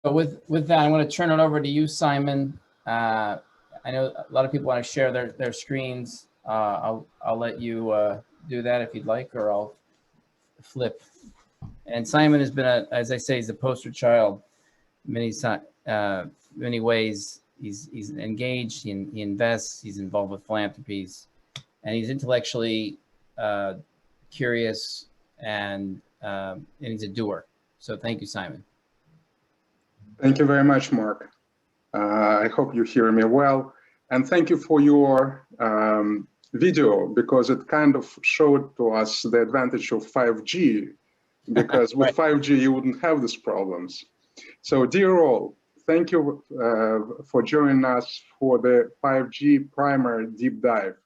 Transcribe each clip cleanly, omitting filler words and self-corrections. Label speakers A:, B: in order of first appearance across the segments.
A: So with that, I'm going to turn it over to you, Simon. I know a lot of people want to share their screens. I'll let you do that if you'd like, or I'll flip. And Simon has been, as I say, he's a poster child. Many ways, he's engaged. He invests. He's involved with philanthropies, and he's intellectually curious, and he's a doer. So thank you, Simon.
B: Thank you very much, Mark. I hope you hear me well. And thank you for your video, because it kind of showed to us the advantage of 5G, because with 5G, you wouldn't have these problems. So dear all, thank you for joining us for the 5G primer deep dive.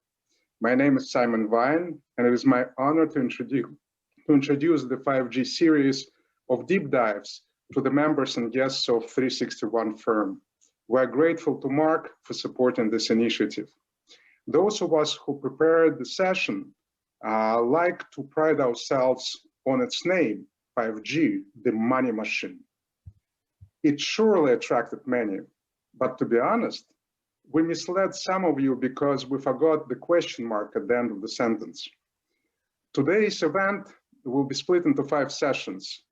B: My name is Simon Vine, and it is my honor to introduce the 5G series of deep dives to the members and guests of 361 firm. We're grateful to Mark for supporting this initiative. Those of us who prepared the session like to pride ourselves on its name, 5G, the money machine. It surely attracted many, but to be honest, we misled some of you because we forgot the question mark at the end of the sentence. Today's event will be split into 5 sessions.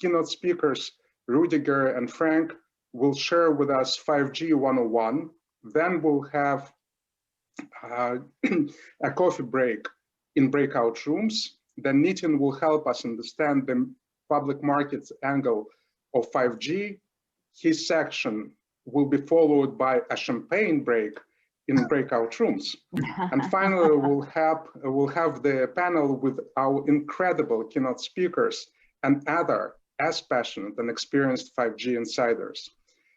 B: Keynote speakers Rudiger and Frank will share with us 5G 101. Then we'll have a coffee break in breakout rooms. Then Nitin will help us understand the public markets angle of 5G. His section will be followed by a champagne break in breakout rooms. And finally, we'll have the panel with our incredible keynote speakers and other as passionate and experienced 5G insiders.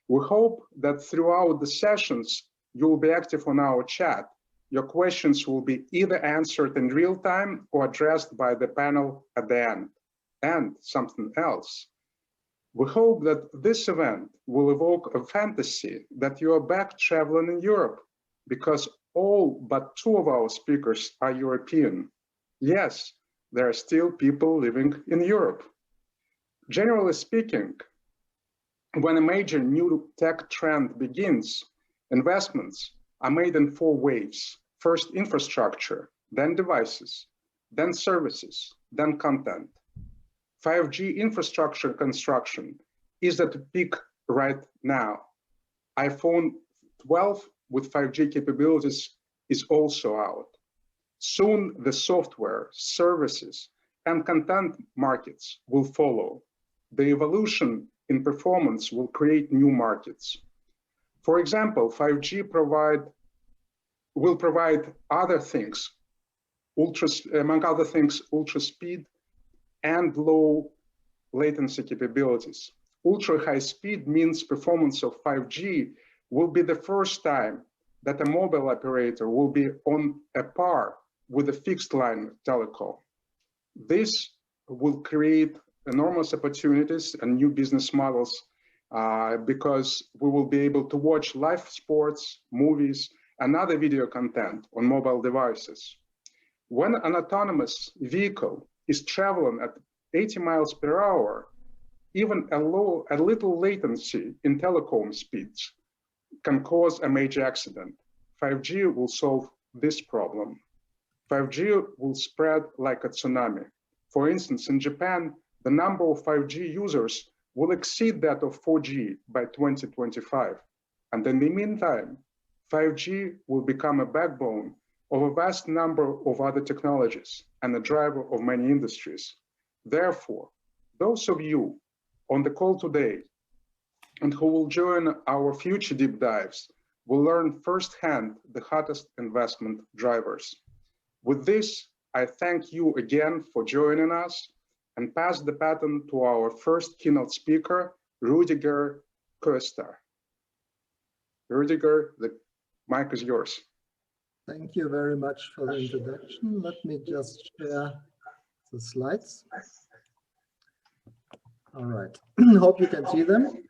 B: We hope that throughout the sessions, you'll be active on our chat. Your questions will be either answered in real time or addressed by the panel at the end. And something else. We hope that this event will evoke a fantasy that you are back traveling in Europe, because all but 2 of our speakers are European. Yes, there are still people living in Europe. Generally speaking, when a major new tech trend begins, investments are made in 4 waves. First, infrastructure, then devices, then services, then content. 5G infrastructure construction is at the peak right now. iPhone 12 with 5G capabilities is also out. Soon, the software, services, and content markets will follow. The evolution in performance will create new markets. For example, 5G will provide other things, among other things, ultra speed and low latency capabilities. Ultra high speed means performance of 5G will be the first time that a mobile operator will be on a par with a fixed line telecom. This will create enormous opportunities and new business models because we will be able to watch live sports, movies, and other video content on mobile devices. When an autonomous vehicle is traveling at 80 miles per hour, even a little latency in telecom speeds can cause a major accident. 5G will solve this problem. 5G will spread like a tsunami. For instance, in Japan, the number of 5G users will exceed that of 4G by 2025. And in the meantime, 5G will become a backbone of a vast number of other technologies and a driver of many industries. Therefore, those of you on the call today and who will join our future deep dives will learn firsthand the hottest investment drivers. With this, I thank you again for joining us and pass the baton to our first keynote speaker, Rudiger Köster. Rudiger, the mic is yours.
C: Thank you very much for the introduction. Let me just share the slides. All right, hope you can see them.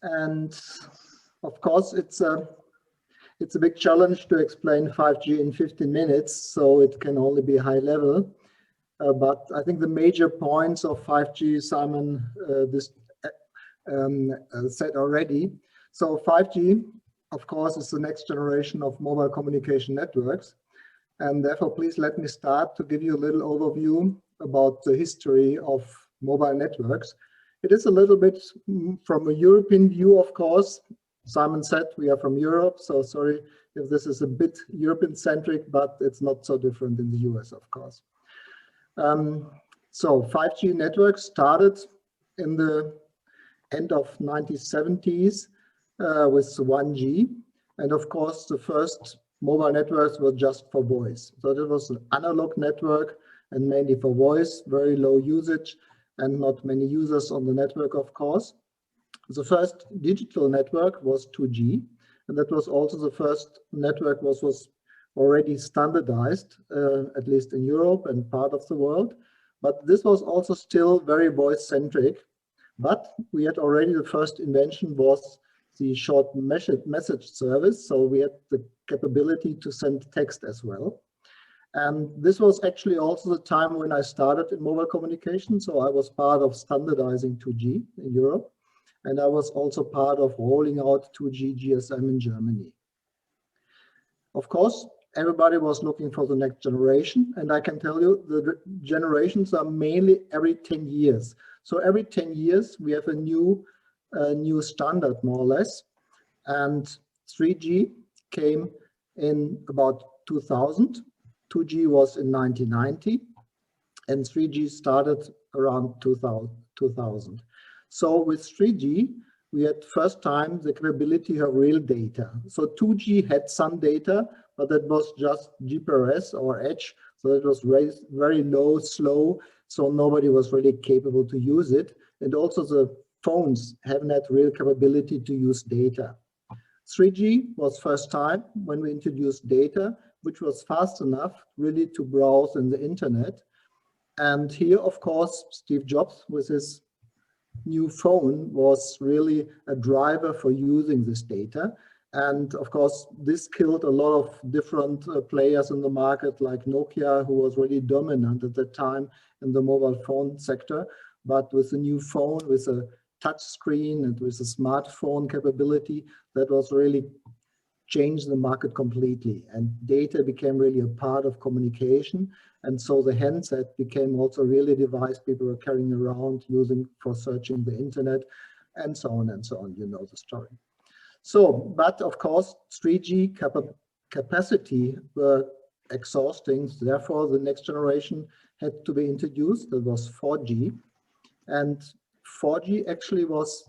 C: And of course, it's a big challenge to explain 5G in 15 minutes, so it can only be high level. But I think the major points of 5G, Simon said already. So 5G, of course, is the next generation of mobile communication networks. And therefore, please let me start to give you a little overview about the history of mobile networks. It is a little bit from a European view, of course. Simon said we are from Europe, so sorry if this is a bit European-centric, but it's not so different in the US, of course. So 5G networks started in the end of 1970s with 1G. And of course, the first mobile networks were just for voice. So it was an analog network and mainly for voice, very low usage and not many users on the network, of course. The first digital network was 2G. And that was also the first network was already standardized, at least in Europe and part of the world. But this was also still very voice-centric. But we had already the first invention was the short message service. So we had the capability to send text as well. And this was actually also the time when I started in mobile communication. So I was part of standardizing 2G in Europe. And I was also part of rolling out 2G GSM in Germany. Of course, everybody was looking for the next generation. And I can tell you the generations are mainly every 10 years. So every 10 years, we have a new standard, more or less. And 3G came in about 2000. 2G was in 1990. And 3G started around 2000. So with 3G, we had first time the capability of real data. So 2G had some data, but that was just GPRS or Edge. So it was very low, slow. So nobody was really capable to use it. And also the phones haven't had real capability to use data. 3G was first time when we introduced data, which was fast enough really to browse in the internet. And here, of course, Steve Jobs with his new phone was really a driver for using this data. And of course, this killed a lot of different players in the market, like Nokia, who was really dominant at the time in the mobile phone sector. But with a new phone, with a touch screen and with a smartphone capability, that was really changed the market completely. And data became really a part of communication. And so the handset became also really a device people were carrying around, using for searching the internet, and so on and so on. You know the story. So, but of course, 3G capacity were exhausting. Therefore, the next generation had to be introduced. That was 4G. And 4G actually was,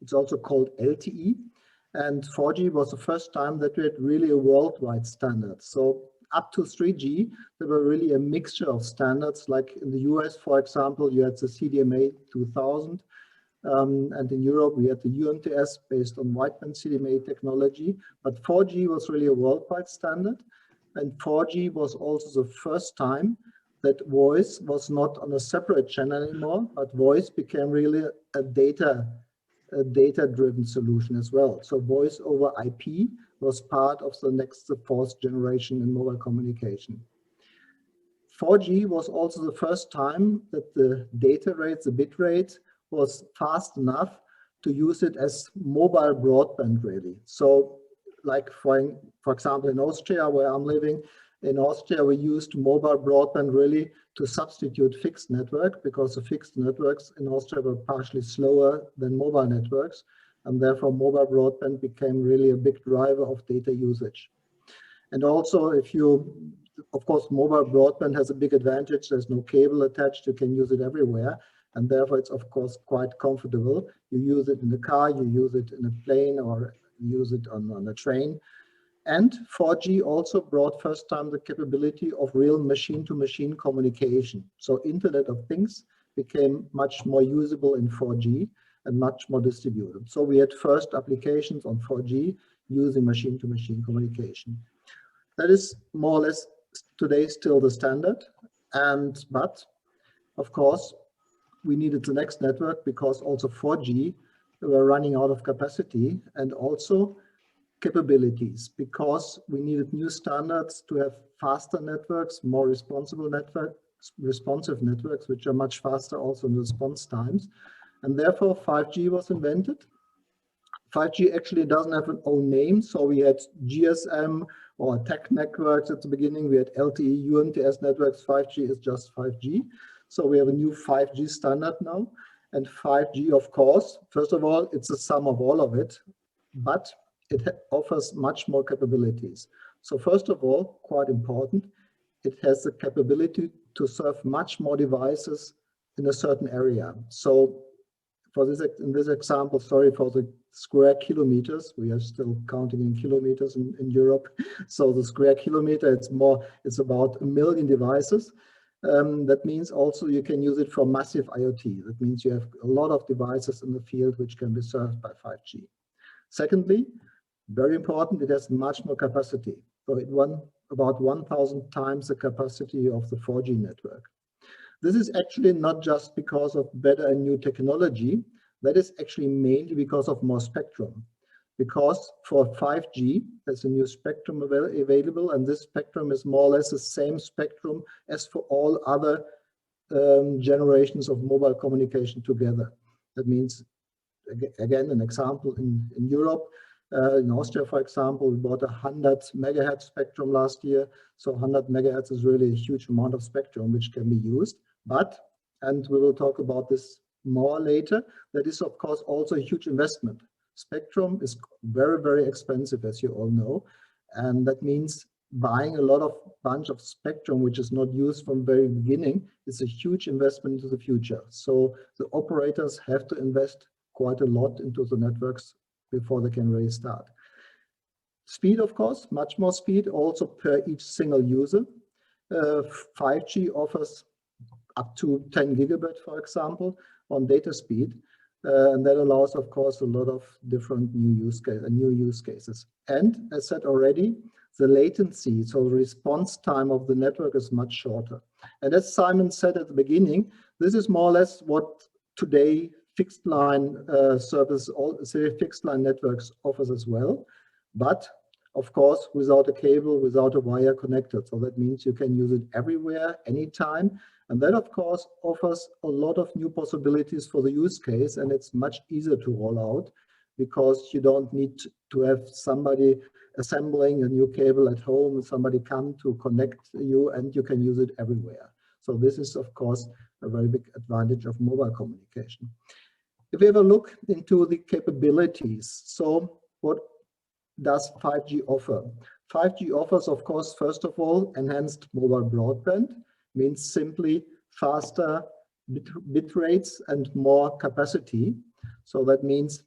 C: it's also called LTE. And 4G was the first time that we had really a worldwide standard. So up to 3G, there were really a mixture of standards. Like in the US, for example, you had the CDMA 2000. And in Europe, we had the UMTS based on wideband CDMA technology. But 4G was really a worldwide standard. And 4G was also the first time that voice was not on a separate channel anymore, but voice became really a data-driven solution as well. So voice over IP was part of the fourth generation in mobile communication. 4G was also the first time that the data rate, the bit rate, was fast enough to use it as mobile broadband, really. So like for example, in Austria, where I'm living, in Austria, we used mobile broadband really to substitute fixed network, because the fixed networks in Austria were partially slower than mobile networks. And therefore, mobile broadband became really a big driver of data usage. And also, of course, mobile broadband has a big advantage. There's no cable attached. You can use it everywhere. And therefore, it's, of course, quite comfortable. You use it in the car, you use it in a plane, or use it on a train. And 4G also brought first time the capability of real machine-to-machine communication. So Internet of Things became much more usable in 4G and much more distributed. So we had first applications on 4G using machine-to-machine communication. That is more or less today still the standard. But of course, we needed the next network because also 4G were running out of capacity, and also capabilities, because we needed new standards to have faster networks, more responsive networks, which are much faster also in response times. And therefore 5G was invented. 5G actually doesn't have an own name. So we had GSM or TEC networks at the beginning. We had LTE, UMTS networks. 5G is just 5G. So we have a new 5G standard now. And 5G, of course, first of all, it's a sum of all of it, but it offers much more capabilities. So first of all, quite important, it has the capability to serve much more devices in a certain area. So for this, in this example, sorry for the square kilometers, we are still counting in kilometers in Europe. So the square kilometer, it's about 1 million devices. That means also you can use it for massive IoT. That means you have a lot of devices in the field which can be served by 5G. Secondly, very important, it has much more capacity. So it won about 1,000 times the capacity of the 4G network. This is actually not just because of better and new technology. That is actually mainly because of more spectrum. Because for 5G, there's a new spectrum available, and this spectrum is more or less the same spectrum as for all other generations of mobile communication together. That means, again, an example in Europe, in Austria, for example, we bought 100 megahertz spectrum last year. So 100 megahertz is really a huge amount of spectrum which can be used. But, and we will talk about this more later, that is, of course, also a huge investment. Spectrum is very, very expensive, as you all know. And that means buying a bunch of spectrum, which is not used from the very beginning, is a huge investment into the future. So the operators have to invest quite a lot into the networks before they can really start. Speed, of course, much more speed also per each single user. 5G offers up to 10 gigabit, for example, on data speed. And that allows, of course, a lot of different new use cases. And as said already, the latency, so the response time of the network is much shorter. And as Simon said at the beginning, this is more or less what today fixed line fixed line networks offers as well. But of course, without a cable, without a wire connected. So that means you can use it everywhere, anytime. And that, of course, offers a lot of new possibilities for the use case. And it's much easier to roll out because you don't need to have somebody assembling a new cable at home, somebody come to connect you, and you can use it everywhere. So this is, of course, a very big advantage of mobile communication. If we have a look into the capabilities, so what does 5G offer? 5G offers, of course, first of all, enhanced mobile broadband, means simply faster bit rates and more capacity. So that means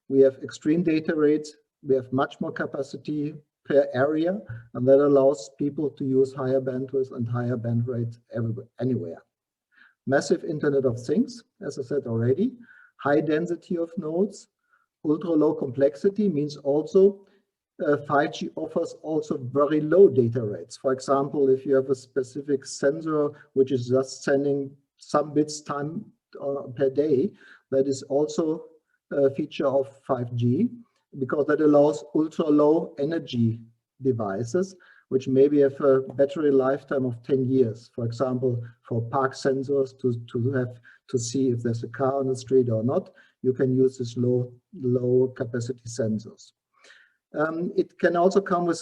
C: we have extreme data rates, we have much more capacity per area, and that allows people to use higher bandwidth and higher band rates anywhere. Massive Internet of Things, as I said already, high density of nodes, ultra low complexity means also 5G offers also very low data rates. For example, if you have a specific sensor which is just sending some bits time per day, that is also a feature of 5G because that allows ultra low energy devices which maybe have a battery lifetime of 10 years. For example, for park sensors to see if there's a car on the street or not, you can use this low capacity sensors. It can also comes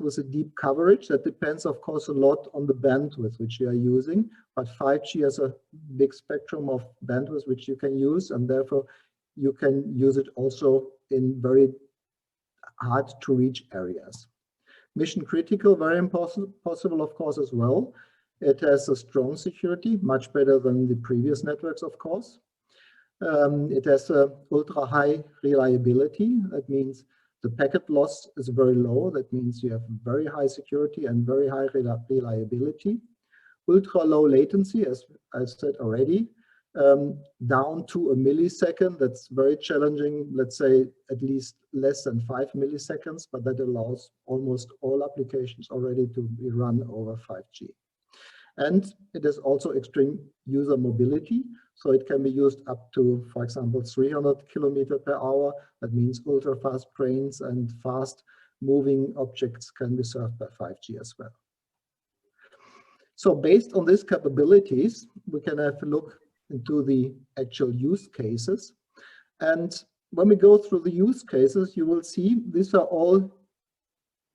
C: with a deep coverage. That depends, of course, a lot on the bandwidth which you are using. But 5G has a big spectrum of bandwidth which you can use, and therefore you can use it also in very hard to reach areas. Mission critical, very possible, of course, as well. It has a strong security, much better than the previous networks, of course. It has a ultra high reliability. That means the packet loss is very low. That means you have very high security and very high reliability. Ultra low latency, as I said already, down to a millisecond. That's very challenging. Let's say at least less than 5 milliseconds, but that allows almost all applications already to be run over 5G. And it is also extreme user mobility. So it can be used up to, for example, 300 kilometers per hour. That means ultra fast trains and fast moving objects can be served by 5G as well. So based on these capabilities, we can have a look into the actual use cases. And when we go through the use cases, you will see these are all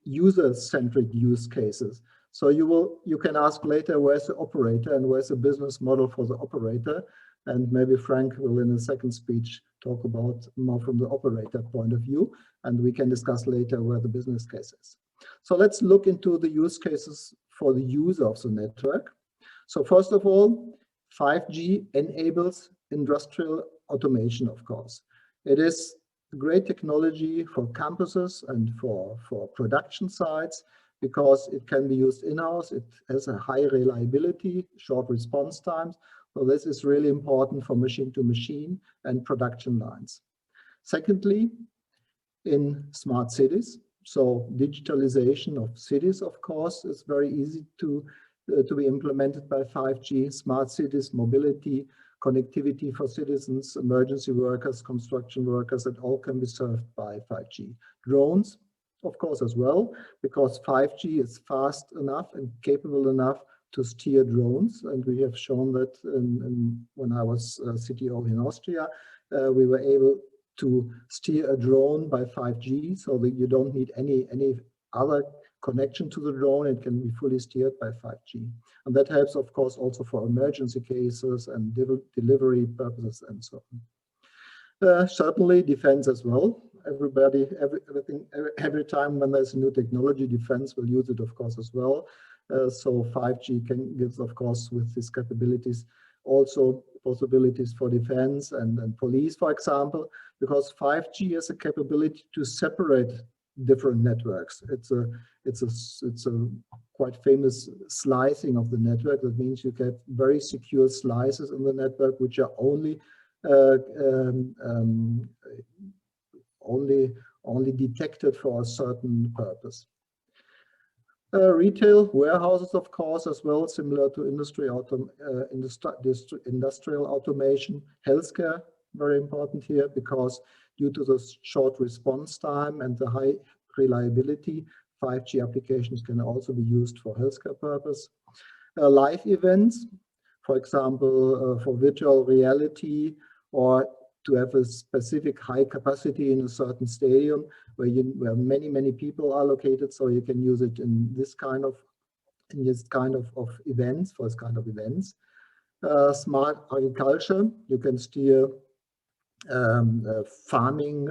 C: user-centric use cases. So you can ask later, where's the operator and where's the business model for the operator? And maybe Frank will in a second speech talk about more from the operator point of view, and we can discuss later where the business case is. So let's look into the use cases for the user of the network. So first of all, 5G enables industrial automation, of course. It is a great technology for campuses and for production sites because it can be used in-house. It has a high reliability, short response times. So this is really important for machine-to-machine and production lines. Secondly, in smart cities, so digitalization of cities, of course, is very easy to be implemented by 5G. Smart cities, mobility, connectivity for citizens, emergency workers, construction workers, that all can be served by 5G. Drones, of course, as well, because 5G is fast enough and capable enough to steer drones. And we have shown that when I was CTO in Austria, we were able to steer a drone by 5G so that you don't need any other connection to the drone. It can be fully steered by 5G. And that helps, of course, also for emergency cases and delivery purposes and so on. Certainly defense as well. Every time when there's a new technology, defense will use it, of course, as well. So 5G gives, of course, with these capabilities, also possibilities for defense and police, for example, because 5G has a capability to separate different networks. It's a quite famous slicing of the network. That means you get very secure slices in the network, which are only detected for a certain purpose. Retail warehouses, of course, as well, similar to industrial automation. Healthcare, very important here, because due to the short response time and the high reliability, 5G applications can also be used for healthcare purpose. Live events, for example, for virtual reality, or to have a specific high capacity in a certain stadium where many people are located, so you can use it in this kind of events, for this kind of events. Smart agriculture, you can steer farming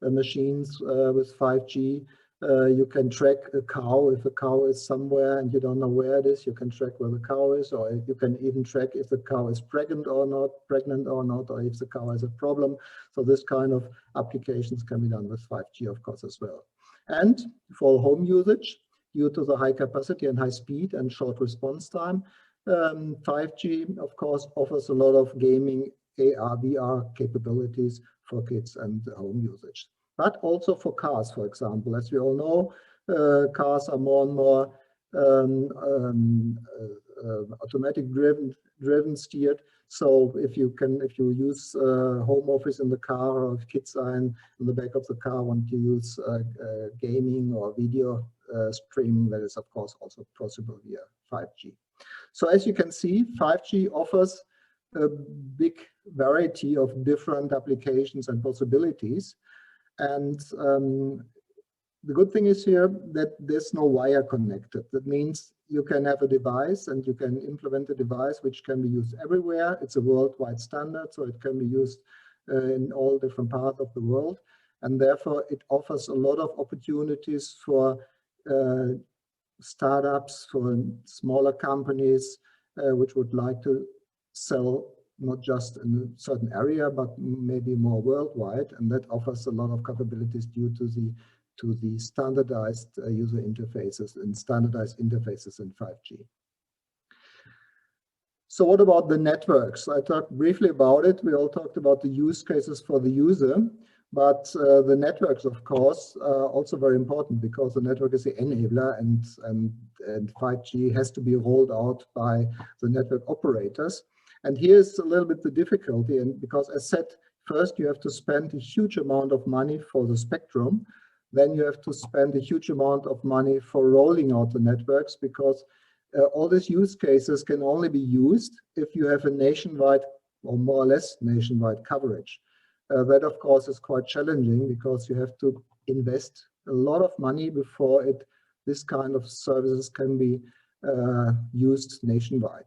C: machines with 5G. You can track a cow. If a cow is somewhere and you don't know where it is, you can track where the cow is, or you can even track if the cow is pregnant or not, or if the cow has a problem. So this kind of applications can be done with 5G, of course, as well. And for home usage, due to the high capacity and high speed and short response time, 5G, of course, offers a lot of gaming, AR, VR capabilities for kids and home usage. But also for cars, for example. As we all know, cars are more and more automatic driven, steered. So if you use home office in the car, or if kids are in the back of the car, want to use gaming or video streaming, that is of course also possible via 5G. So as you can see, 5G offers a big variety of different applications and possibilities. And the good thing is here that there's no wire connected. That means you can have a device and you can implement a device which can be used everywhere. It's a worldwide standard, so it can be used in all different parts of the world. And therefore, it offers a lot of opportunities for startups, for smaller companies which would like to sell not just in a certain area, but maybe more worldwide, and that offers a lot of capabilities due to the standardized user interfaces and standardized interfaces in 5G. So what about the networks? I talked briefly about it. We all talked about the use cases for the user, but the networks, of course, are also very important because the network is the enabler, and 5G has to be rolled out by the network operators. And here's a little bit the difficulty, and because as said, first you have to spend a huge amount of money for the spectrum, then you have to spend a huge amount of money for rolling out the networks, because all these use cases can only be used if you have a nationwide or more or less nationwide coverage. That of course is quite challenging because you have to invest a lot of money before this kind of services can be used nationwide.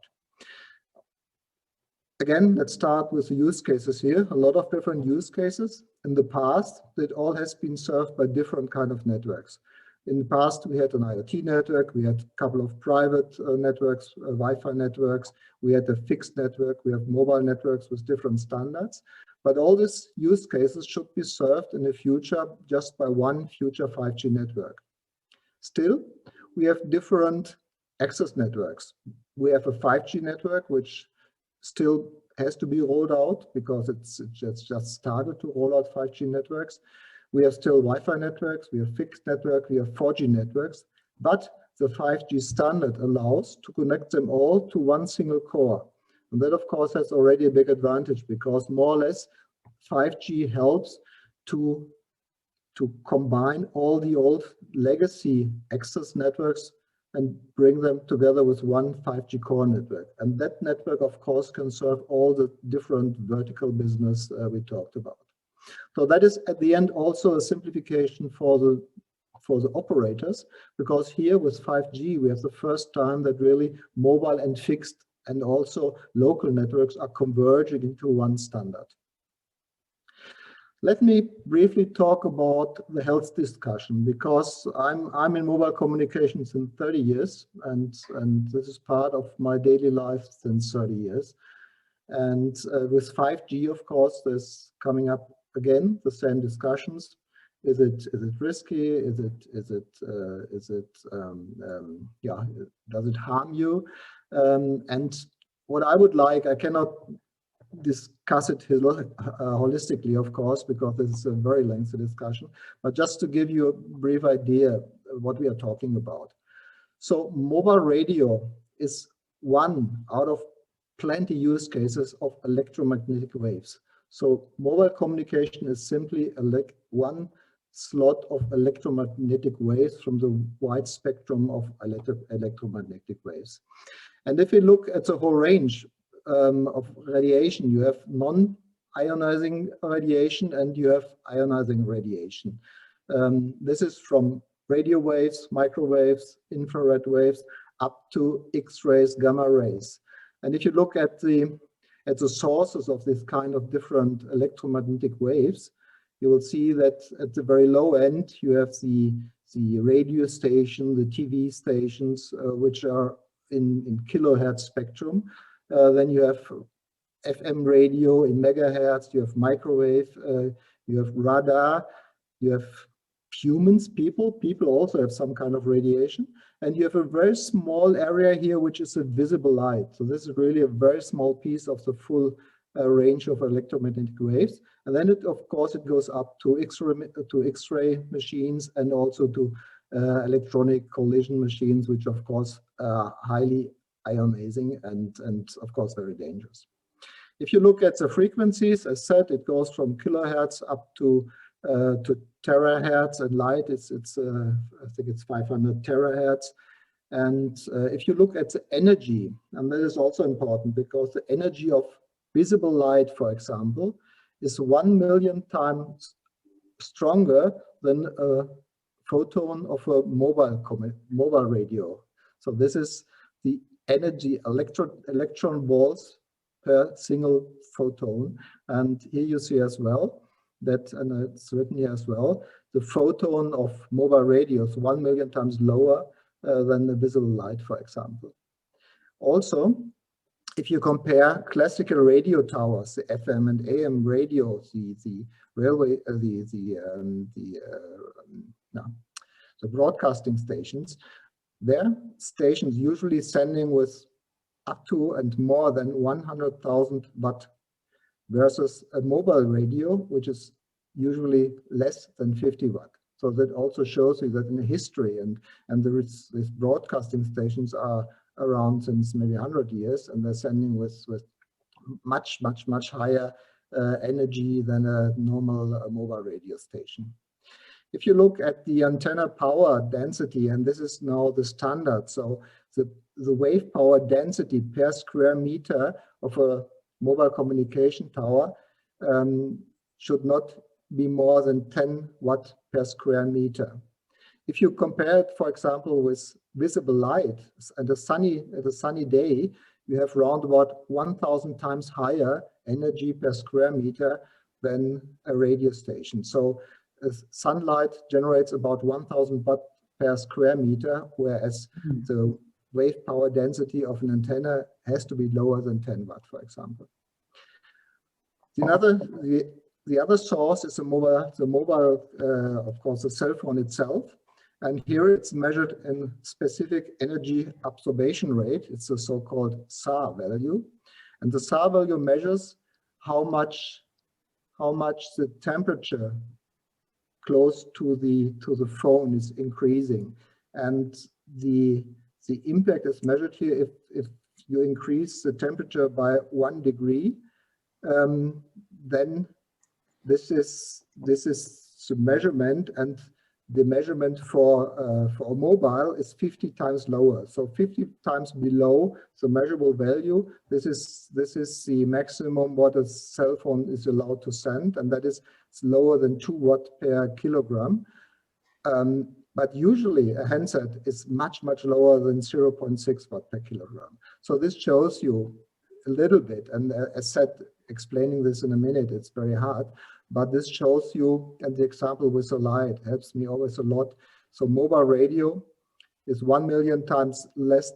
C: Again, let's start with the use cases here. A lot of different use cases. In the past, it all has been served by different kind of networks. In the past, we had an IoT network, we had a couple of private networks, Wi-Fi networks, we had a fixed network, we have mobile networks with different standards. But all these use cases should be served in the future just by one future 5G network. Still, we have different access networks. We have a 5G network, which still has to be rolled out because it's just started to roll out 5G networks. We have still Wi-Fi networks, we have fixed network, we have 4G networks, but the 5G standard allows to connect them all to one single core. And that of course has already a big advantage because more or less 5G helps to combine all the old legacy access networks and bring them together with one 5G core network. And that network, of course, can serve all the different vertical business we talked about. So that is at the end also a simplification for the operators, because here with 5G, we have the first time that really mobile and fixed and also local networks are converging into one standard. Let me briefly talk about the health discussion, because I'm in mobile communications in 30 years, and this is part of my daily life since 30 years. And with 5G, of course, there's coming up again the same discussions. Is it risky? Does it harm you? And what I would like, I cannot discuss it holistically, of course, because this is a very lengthy discussion, but just to give you a brief idea of what we are talking about. So mobile radio is one out of plenty use cases of electromagnetic waves. So mobile communication is simply one slot of electromagnetic waves from the wide spectrum of electromagnetic waves. And if you look at the whole range of radiation, you have non-ionizing radiation and you have ionizing radiation. This is from radio waves, microwaves, infrared waves, up to X-rays, gamma rays. And if you look at the sources of this kind of different electromagnetic waves, you will see that at the very low end, you have the radio station, the TV stations, which are in kilohertz spectrum. Then you have FM radio in megahertz, you have microwave, you have radar, you have humans, people also have some kind of radiation. And you have a very small area here, which is a visible light. So this is really a very small piece of the full range of electromagnetic waves. And then of course, it goes up to X-ray machines and also to electronic collision machines, which of course are highly ionizing and of course very dangerous. If you look at the frequencies, as said, it goes from kilohertz up to terahertz, and light I think it's 500 terahertz. And if you look at the energy, and that is also important because the energy of visible light, for example, is 1 million times stronger than a photon of a mobile radio. So this is the energy, electron volts per single photon. And here you see as well that, and it's written here as well, the photon of mobile radio is 1 million times lower than the visible light, for example. Also, if you compare classical radio towers, the FM and AM radios, the railway, the broadcasting stations, their stations usually sending with up to and more than 100,000 watt, versus a mobile radio, which is usually less than 50 watt. So that also shows you that in the history, and these broadcasting stations are around since maybe 100 years, and they're sending with much higher energy than a normal mobile radio station. If you look at the antenna power density, and this is now the standard, so the wave power density per square meter of a mobile communication tower should not be more than 10 watt per square meter. If you compare it, for example, with visible light at a sunny day, you have round about 1,000 times higher energy per square meter than a radio station. So sunlight generates about 1,000 watt per square meter, whereas the wave power density of an antenna has to be lower than 10 watt, for example. The other source is the mobile, of course, the cell phone itself. And here it's measured in specific energy absorption rate. It's the so-called SAR value. And the SAR value measures how much the temperature close to the phone is increasing. And the impact is measured here if you increase the temperature by 1 degree, then this is the measurement, and the measurement for a mobile is 50 times lower. So 50 times below the measurable value. This is the maximum what a cell phone is allowed to send, and that is lower than 2 watt per kilogram. But usually a handset is much lower than 0.6 watt per kilogram. So this shows you a little bit, and as said, explaining this in a minute, it's very hard. But this shows you, and the example with the light helps me always a lot. So mobile radio is 1 million times less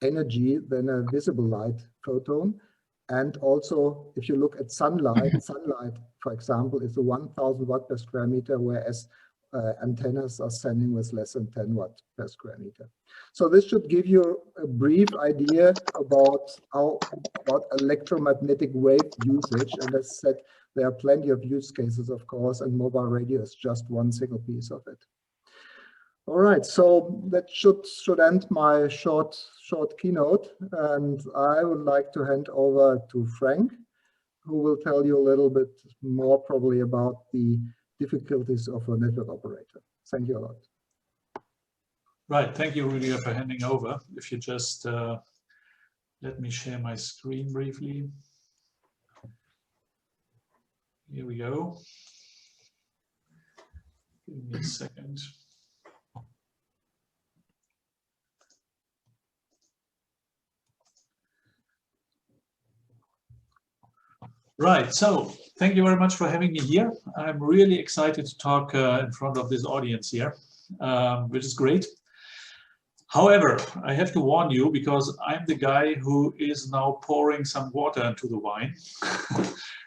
C: energy than a visible light photon. And also, if you look at sunlight, for example, is a 1,000 watt per square meter, whereas antennas are sending with less than 10 watt per square meter. So this should give you a brief idea about electromagnetic wave usage. And as said, there are plenty of use cases, of course, and mobile radio is just one single piece of it. All right, so that should end my short keynote, and I would like to hand over to Frank, who will tell you a little bit more probably about the difficulties of a network operator. Thank you a lot.
D: Right, thank you, Rüdiger, for handing over. If you just let me share my screen briefly. Here we go. Give me a second. Right, so thank you very much for having me here. I'm really excited to talk in front of this audience here, which is great. However, I have to warn you, because I'm the guy who is now pouring some water into the wine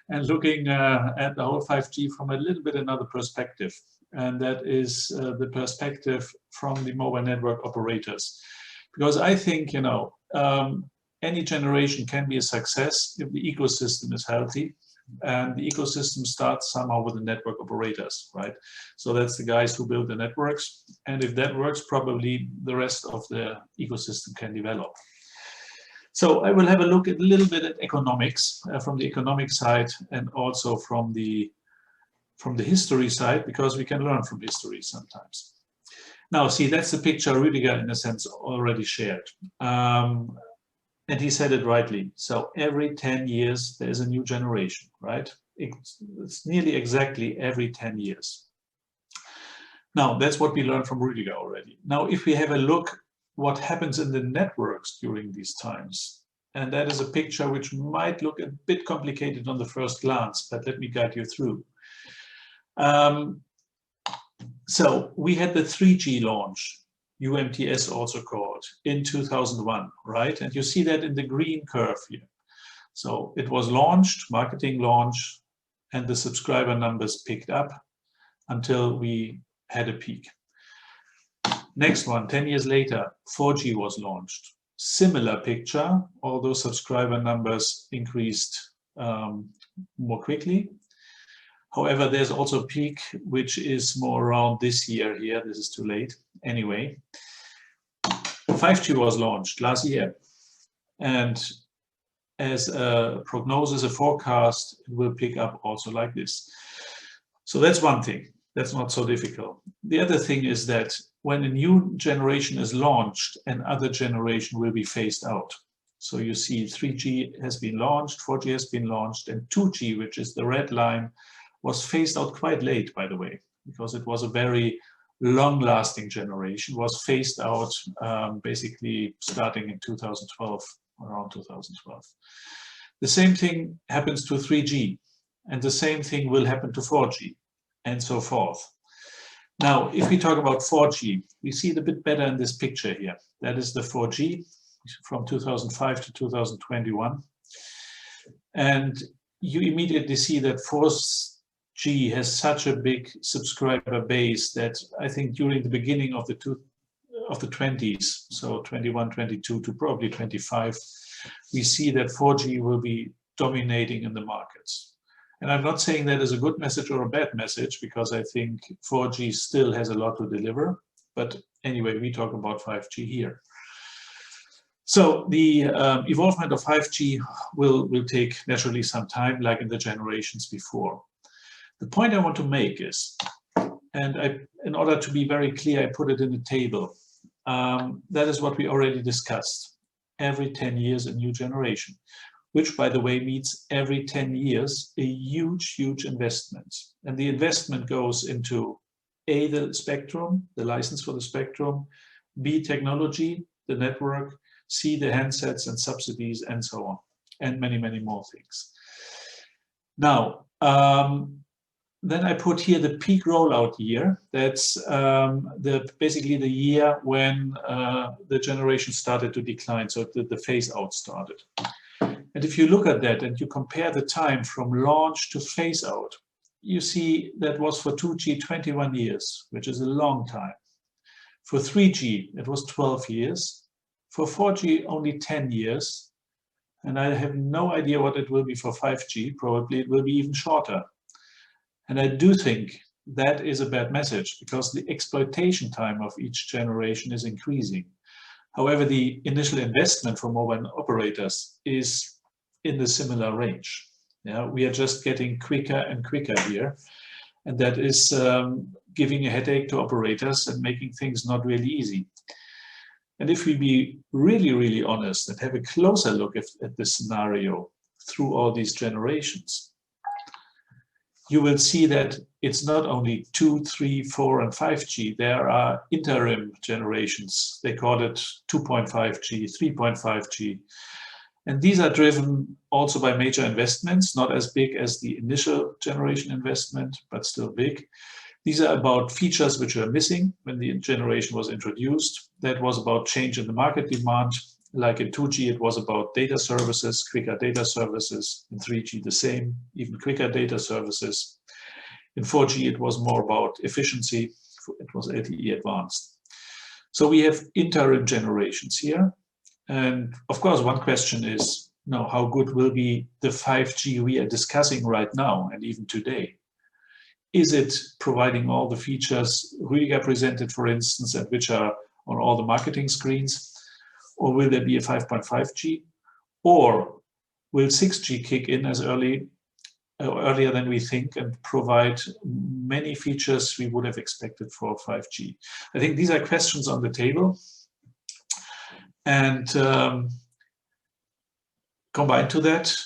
D: and looking at the whole 5G from a little bit another perspective. And that is the perspective from the mobile network operators. Because I think, you know, any generation can be a success if the ecosystem is healthy, and the ecosystem starts somehow with the network operators, right? So that's the guys who build the networks, and if that works, probably the rest of the ecosystem can develop. So I will have a look at a little bit at economics from the economic side, and also from the history side, because we can learn from history sometimes. Now, see, that's the picture Rüdiger, in a sense, already shared. And he said it rightly. So every 10 years, there's a new generation, right? It's nearly exactly every 10 years. Now, that's what we learned from Rüdiger already. Now, if we have a look what happens in the networks during these times, and that is a picture which might look a bit complicated on the first glance, but let me guide you through. So we had the 3G launch, UMTS also called, in 2001, right? And you see that in the green curve here. So it was launched, marketing launch, and the subscriber numbers picked up until we had a peak. Next one, 10 years later, 4G was launched. Similar picture, although subscriber numbers increased more quickly. However, there's also a peak, which is more around this year here. This is too late. Anyway, 5G was launched last year. And as a prognosis, a forecast, it will pick up also like this. So that's one thing. That's not so difficult. The other thing is that when a new generation is launched, another generation will be phased out. So you see 3G has been launched, 4G has been launched, and 2G, which is the red line, was phased out quite late, by the way, because it was a very long-lasting generation, was phased out basically starting in 2012, around 2012. The same thing happens to 3G, and the same thing will happen to 4G, and so forth. Now, if we talk about 4G, we see it a bit better in this picture here. That is the 4G from 2005 to 2021. And you immediately see that 4G has such a big subscriber base that I think during the beginning of the 20s, so 21, 22 to probably 25, we see that 4G will be dominating in the markets. And I'm not saying that is a good message or a bad message, because I think 4G still has a lot to deliver. But anyway, we talk about 5G here. So the evolvement of 5G will take naturally some time, like in the generations before. The point I want to make is, and in order to be very clear, I put it in the table. That is what we already discussed. Every 10 years, a new generation, which, by the way, means every 10 years, a huge, huge investment. And the investment goes into A, the spectrum, the license for the spectrum, B, technology, the network, C, the handsets and subsidies, and so on, and many, many more things. Now, then I put here the peak rollout year. That's basically the year when the generation started to decline, so the phase out started. And if you look at that and you compare the time from launch to phase out, you see that was for 2G 21 years, which is a long time. For 3G, it was 12 years. For 4G, only 10 years. And I have no idea what it will be for 5G. Probably it will be even shorter. And I do think that is a bad message, because the exploitation time of each generation is increasing. However, the initial investment for mobile operators is in the similar range. Yeah, we are just getting quicker and quicker here. And that is giving a headache to operators and making things not really easy. And if we be really, really honest and have a closer look at this scenario through all these generations, you will see that it's not only 2, 3, 4, and 5G. There are interim generations. They call it 2.5G, 3.5G. And these are driven also by major investments, not as big as the initial generation investment, but still big. These are about features which were missing when the generation was introduced. That was about change in the market demand. Like in 2G, it was about data services, quicker data services. In 3G, the same, even quicker data services. In 4G, it was more about efficiency. It was LTE advanced. So we have interim generations here. And of course, one question is, how good will be the 5G we are discussing right now and even today? Is it providing all the features Rüdiger presented, for instance, and which are on all the marketing screens? Or will there be a 5.5G? Or will 6G kick in as earlier than we think and provide many features we would have expected for 5G? I think these are questions on the table. And combined to that,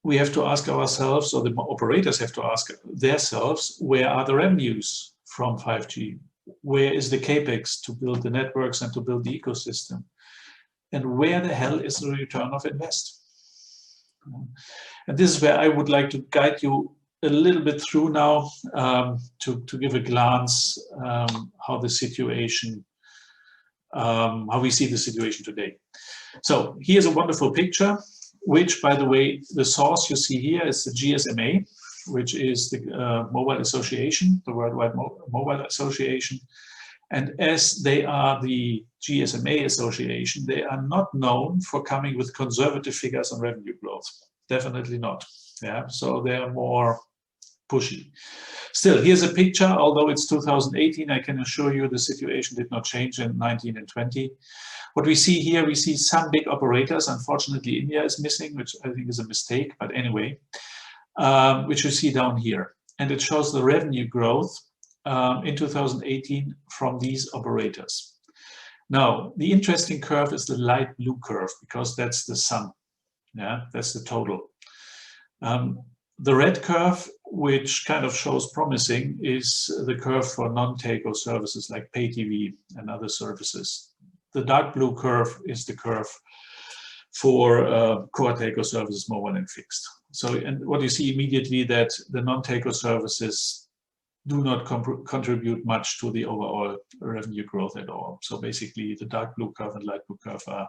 D: we have to ask ourselves, or the operators have to ask themselves, where are the revenues from 5G? Where is the capex to build the networks and to build the ecosystem? And where the hell is the return of invest? And this is where I would like to guide you a little bit through now, to give a glance how the situation, how we see the situation today. So here's a wonderful picture, which, by the way, the source you see here is the GSMA, which is the Mobile Association, the Worldwide Mobile Association. And as they are the GSMA Association, they are not known for coming with conservative figures on revenue growth. Definitely not. Yeah, so they are more pushy. Still, here's a picture. Although it's 2018, I can assure you the situation did not change in 19 and 20. What we see here, we see some big operators. Unfortunately, India is missing, which I think is a mistake, but anyway, which you see down here. And it shows the revenue growth in 2018 from these operators. Now, the interesting curve is the light blue curve, because that's the sum. Yeah, that's the total. The red curve, which kind of shows promising, is the curve for non-telco services like pay TV and other services. The dark blue curve is the curve for core telco services, mobile and fixed. So, and what you see immediately, that the non-telco services do not contribute much to the overall revenue growth at all. So basically the dark blue curve and light blue curve are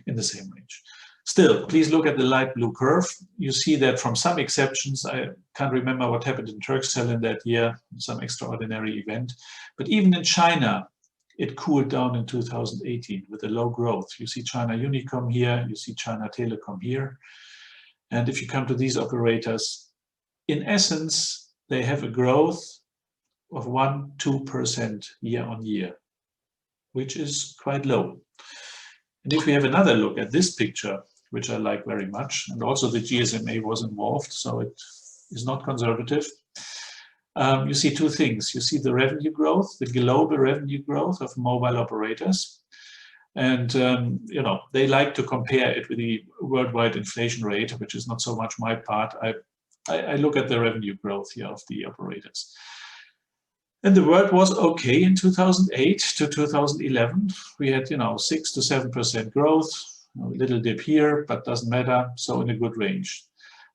D: in the same range. Still, please look at the light blue curve. You see that from some exceptions, I can't remember what happened in Turkcell in that year, some extraordinary event, but even in China, it cooled down in 2018 with a low growth. You see China Unicom here, you see China Telecom here. And if you come to these operators, in essence, they have a growth of 1–2% year on year, which is quite low. And if we have another look at this picture, which I like very much, and also the GSMA was involved, so it is not conservative. You see two things. You see the revenue growth, the global revenue growth of mobile operators. And, you know, they like to compare it with the worldwide inflation rate, which is not so much my part. I look at the revenue growth here of the operators. And the world was okay in 2008 to 2011. We had, you know, 6 to 7% growth, a little dip here, but doesn't matter. So in a good range.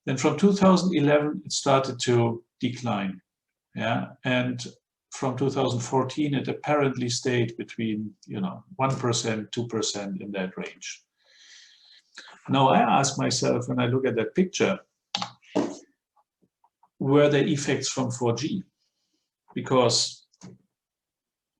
D: Then from 2011, it started to decline. Yeah, and from 2014, it apparently stayed between, you know, 1%, 2% in that range. Now I ask myself, when I look at that picture, were there effects from 4G? Because,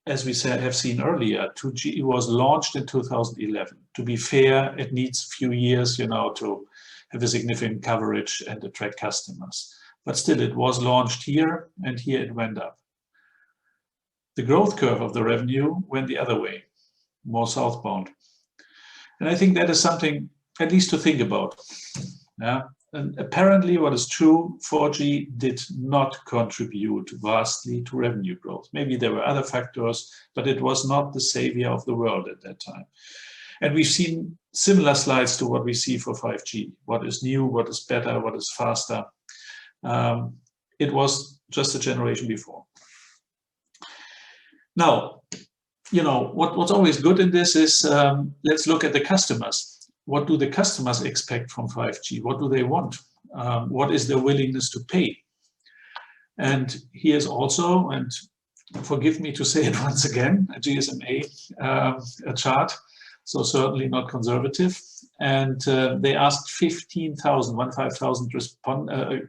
D: as we said, have seen earlier, 2G was launched in 2011. To be fair, it needs a few years, you know, to have a significant coverage and attract customers. But still, it was launched here, and here it went up. The growth curve of the revenue went the other way, more southbound. And I think that is something at least to think about. Yeah? And apparently what is true, 4G did not contribute vastly to revenue growth. Maybe there were other factors, but it was not the savior of the world at that time. And we've seen similar slides to what we see for 5G. What is new, what is better, what is faster. It was just a generation before. Now, you know, what's always good in this is, let's look at the customers. What do the customers expect from 5G? What do they want? What is their willingness to pay? And here's also, and forgive me to say it once again, a GSMA a chart, so certainly not conservative. And they asked 15,000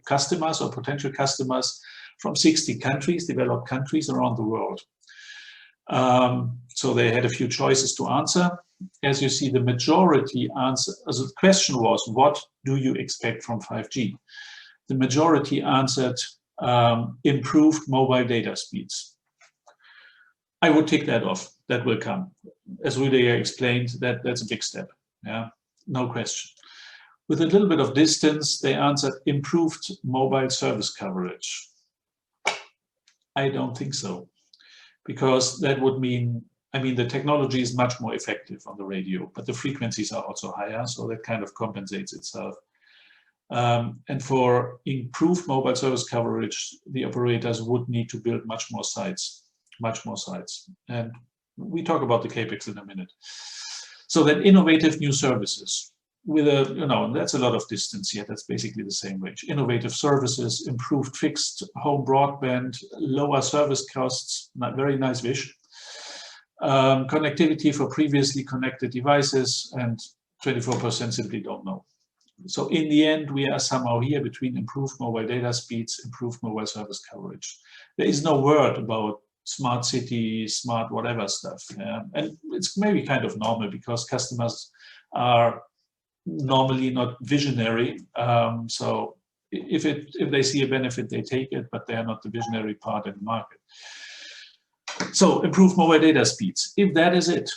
D: customers or potential customers from 60 countries, developed countries around the world. So they had a few choices to answer. As you see, the majority answer, as the question was, what do you expect from 5G? The majority answered improved mobile data speeds. I would tick that off. That will come. As Rüdiger explained, that's a big step. Yeah, no question. With a little bit of distance, they answered improved mobile service coverage. I don't think so, because that would mean, I mean, the technology is much more effective on the radio, but the frequencies are also higher, so that kind of compensates itself. And for improved mobile service coverage, the operators would need to build much more sites. And we talk about the CAPEX in a minute. So then innovative new services with a, you know, and that's a lot of distance here. That's basically the same range. Innovative services, improved fixed home broadband, lower service costs, very nice vision. Connectivity for previously connected devices, and 24% simply don't know. So in the end, we are somehow here between improved mobile data speeds, improved mobile service coverage. There is no word about smart city, smart whatever stuff. And it's maybe kind of normal because customers are normally not visionary. So if they see a benefit, they take it, but they are not the visionary part in the market. So improve mobile data speeds. If that is it,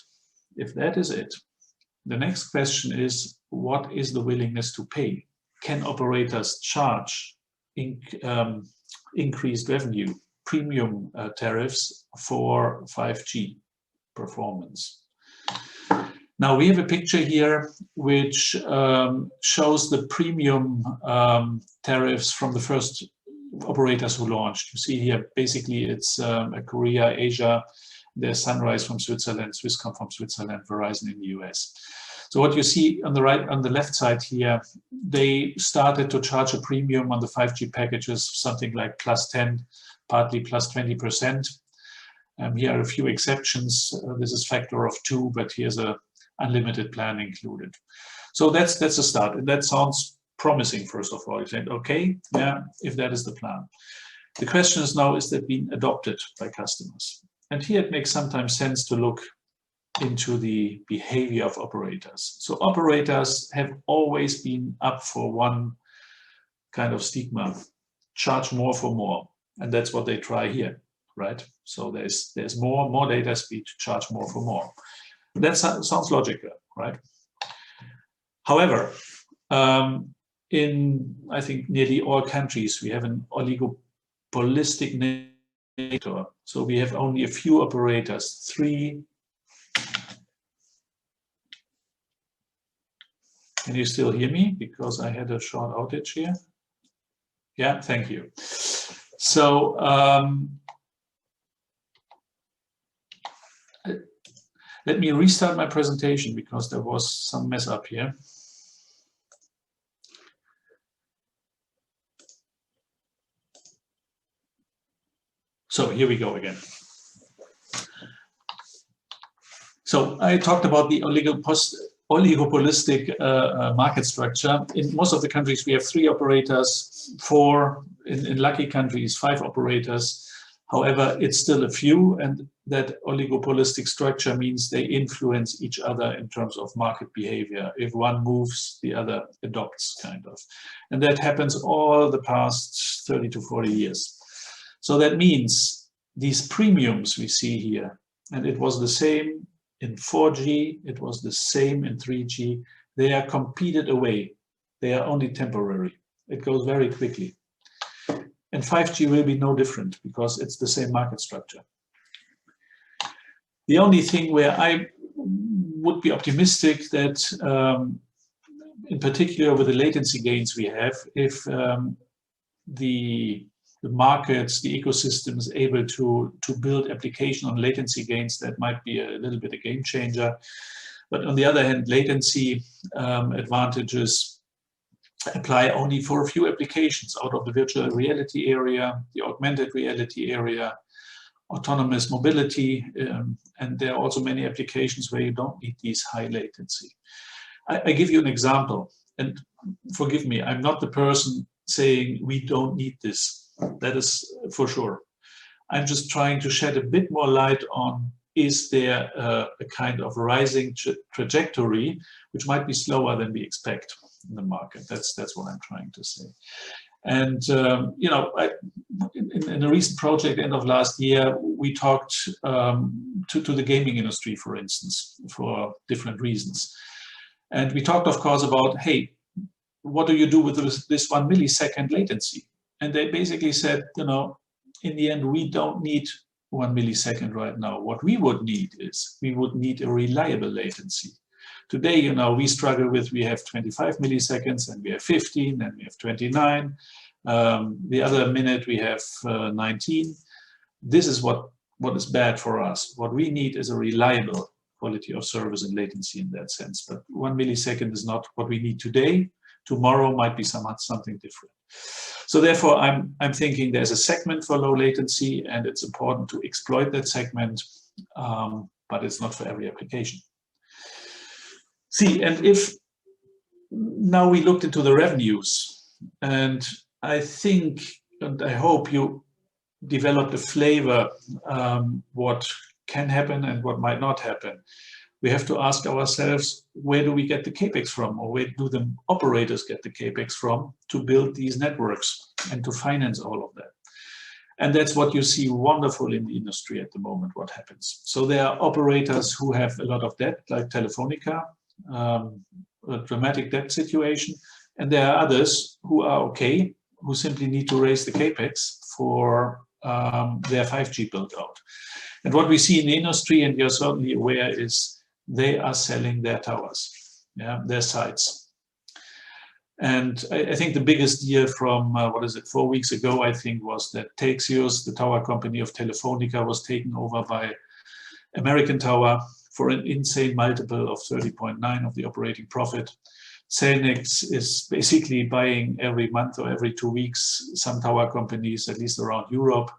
D: the next question is, what is the willingness to pay? Can operators charge increased revenue, premium tariffs for 5G performance? Now we have a picture here which shows the premium tariffs from the first operators who launched. You see here, basically it's Korea, Asia, there's Sunrise from Switzerland, Swisscom from Switzerland, Verizon in the US. So what you see on the right, on the left side here, they started to charge a premium on the 5G packages, something like +10, partly +20%. Here are a few exceptions. This is factor of 2, but here's a unlimited plan included. So that's a start, and that sounds promising. First of all, you think, okay, yeah, if that is the plan. The question is now, is that being adopted by customers? And here it makes sometimes sense to look into the behavior of operators. So operators have always been up for one kind of stigma: charge more for more, and that's what they try here, right? So there's more data speed to charge more for more. That sounds logical, right? However, in, I think, nearly all countries, we have an oligopolistic nature. So we have only a few operators, 3. Can you still hear me? Because I had a short outage here. Yeah, thank you. So let me restart my presentation because there was some mess up here. So here we go again. So I talked about the oligopolistic market structure. In most of the countries, we have 3 operators, 4, in lucky countries, 5 operators. However, it's still a few, and that oligopolistic structure means they influence each other in terms of market behavior. If one moves, the other adopts, kind of. And that happens all the past 30 to 40 years. So that means these premiums we see here, and it was the same in 4G, it was the same in 3G, they are competed away. They are only temporary. It goes very quickly. And 5G will be no different because it's the same market structure. The only thing where I would be optimistic that, in particular with the latency gains we have, if the markets, the ecosystem is able to build application on latency gains, that might be a little bit a game changer. But on the other hand, latency advantages apply only for a few applications out of the virtual reality area, the augmented reality area, autonomous mobility, and there are also many applications where you don't need these high latency. I give you an example, and forgive me, I'm not the person saying we don't need this. That is for sure. I'm just trying to shed a bit more light on, is there a kind of rising trajectory which might be slower than we expect in the market? That's what I'm trying to say. And you know, in a recent project end of last year, we talked to the gaming industry, for instance, for different reasons. And we talked, of course, about, hey, what do you do with this 1 millisecond latency? And they basically said, you know, in the end, we don't need 1 millisecond right now. What we would need is, we would need a reliable latency. Today, you know, we struggle with, we have 25 milliseconds, and we have 15, and we have 29. The other minute we have 19. This is what is bad for us. What we need is a reliable quality of service and latency in that sense. But 1 millisecond is not what we need today. Tomorrow might be something different. So therefore, I'm thinking there's a segment for low latency, and it's important to exploit that segment, but it's not for every application. See, and if now we looked into the revenues, and I think, and I hope you developed a flavor what can happen and what might not happen. We have to ask ourselves, where do we get the capex from, or where do the operators get the capex from to build these networks and to finance all of that? And that's what you see wonderful in the industry at the moment, what happens. So there are operators who have a lot of debt, like Telefonica, a dramatic debt situation, and there are others who are okay, who simply need to raise the capex for their 5G build out. And what we see in the industry, and you're certainly aware, is they are selling their towers, their sites. And I think the biggest deal from, 4 weeks ago, I think, was that Texius, the tower company of Telefonica, was taken over by American Tower for an insane multiple of 30.9 of the operating profit. Cellnex is basically buying every month or every 2 weeks some tower companies, at least around Europe.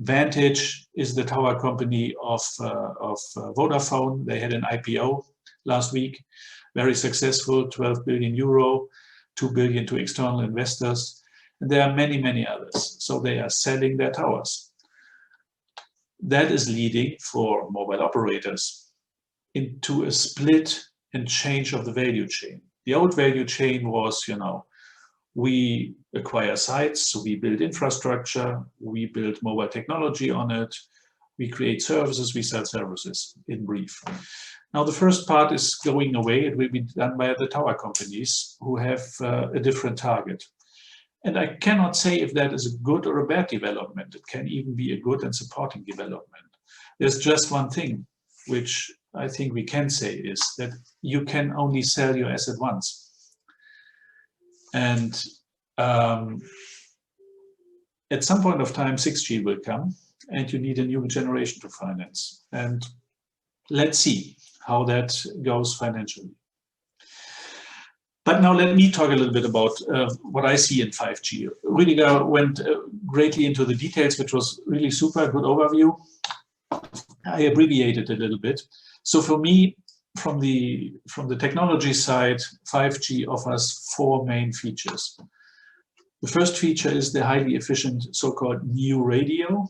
D: Vantage is the tower company of Vodafone. They had an IPO last week, very successful, 12 billion euro, 2 billion to external investors. And there are many, many others. So they are selling their towers. That is leading for mobile operators into a split and change of the value chain. The old value chain was, we acquire sites, so we build infrastructure, we build mobile technology on it, we create services, we sell services, in brief. Now the first part is going away. It will be done by the tower companies who have a different target. And I cannot say if that is a good or a bad development. It can even be a good and supporting development. There's just one thing, which I think we can say, is that you can only sell your asset once. And at some point of time, 6G will come, and you need a new generation to finance. And let's see how that goes financially. But now let me talk a little bit about what I see in 5G. Rüdiger went greatly into the details, which was really super, good overview. I abbreviated a little bit. So for me, from the technology side, 5G offers 4 main features. The first feature is the highly efficient so-called new radio.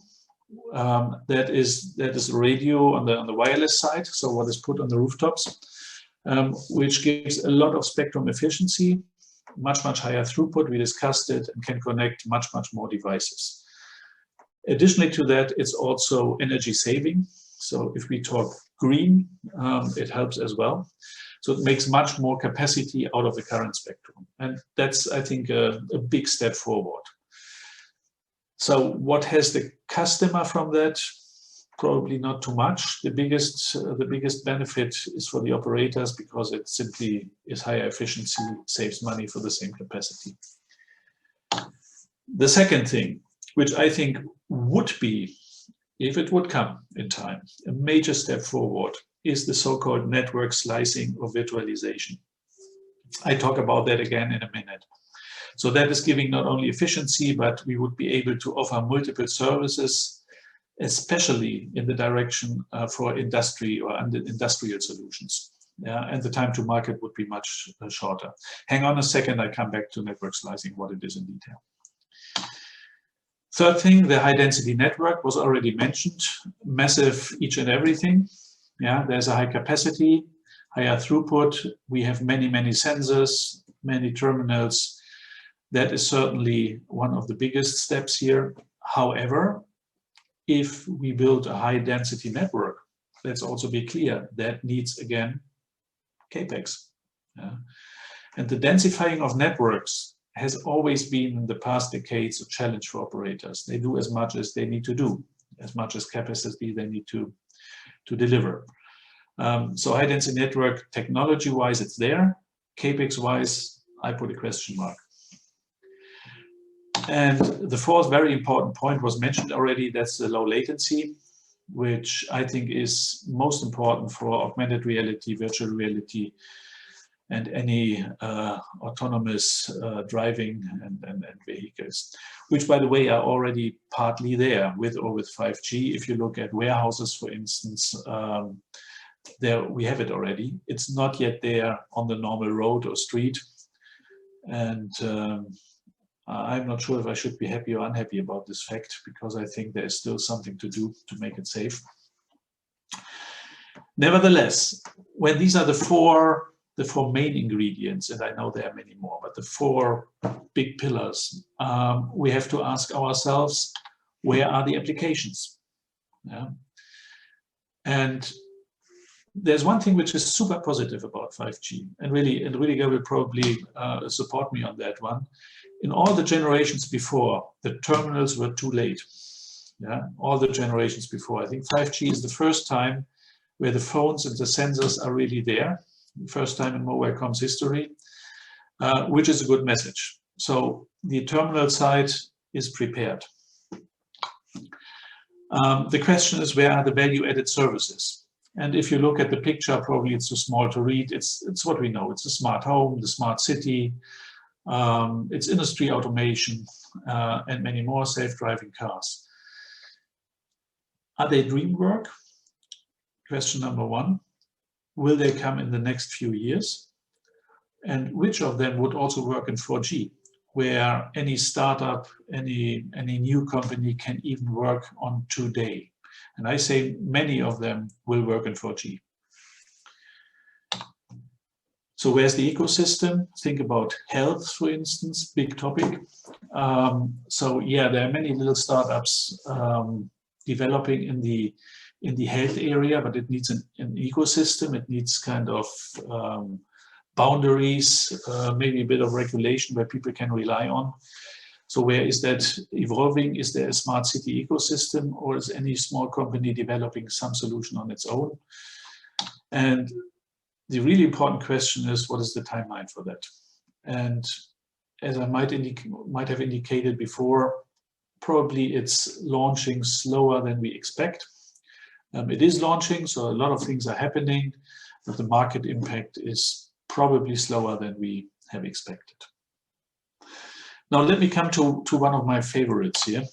D: That is radio on the wireless side, so what is put on the rooftops, which gives a lot of spectrum efficiency, much higher throughput. We discussed it, and can connect much more devices. Additionally to that, it's also energy saving. So if we talk green, it helps as well. So it makes much more capacity out of the current spectrum. And that's, I think, a big step forward. So what has the customer from that? Probably not too much. The biggest benefit is for the operators, because it simply is higher efficiency, saves money for the same capacity. The second thing, which I think would be, if it would come in time, a major step forward, is the so-called network slicing or virtualization. I talk about that again in a minute. So that is giving not only efficiency, but we would be able to offer multiple services, especially in the direction for industry or industrial solutions. And the time to market would be much shorter. Hang on a second, I come back to network slicing, what it is in detail. Third thing, the high density network was already mentioned. Massive each and everything. There's a high capacity, higher throughput. We have many sensors, many terminals. That is certainly one of the biggest steps here. However, if we build a high density network, let's also be clear, that needs, again, CapEx. And the densifying of networks has always been, in the past decades, a challenge for operators. They do as much as they need to do, as much as capacity they need to deliver. So high density network, technology-wise, it's there. CapEx-wise, I put a question mark. And the fourth very important point was mentioned already, that's the low latency, which I think is most important for augmented reality, virtual reality, and any autonomous driving and vehicles, which, by the way, are already partly there with or with 5G. If you look at warehouses, for instance, there we have it already. It's not yet there on the normal road or street. And I'm not sure if I should be happy or unhappy about this fact, because I think there is still something to do to make it safe. Nevertheless, when these are the four main ingredients, and I know there are many more, but the 4 big pillars, we have to ask ourselves, where are the applications? And there's one thing which is super positive about 5G, and Rüdiger will probably support me on that one. In all the generations before, the terminals were too late. All the generations before. I think 5G is the first time where the phones and the sensors are really there, first time in mobile comms history, which is a good message. So the terminal side is prepared. The question is, where are the value-added services? And if you look at the picture, probably it's too small to read. It's what we know. It's the smart home, the smart city, it's industry automation, and many more, self-driving cars. Are they dream work? Question number one. Will they come in the next few years? And which of them would also work in 4G, where any startup, any new company can even work on today? And I say many of them will work in 4G. So where's the ecosystem? Think about health, for instance, big topic. So yeah, there are many little startups developing in the health area, but it needs an ecosystem. It needs kind of boundaries, maybe a bit of regulation where people can rely on. So where is that evolving? Is there a smart city ecosystem, or is any small company developing some solution on its own? And the really important question is, what is the timeline for that? And as I might have indicated before, probably it's launching slower than we expect. It is launching, so a lot of things are happening, but the market impact is probably slower than we have expected. Now let me come to one of my favorites here,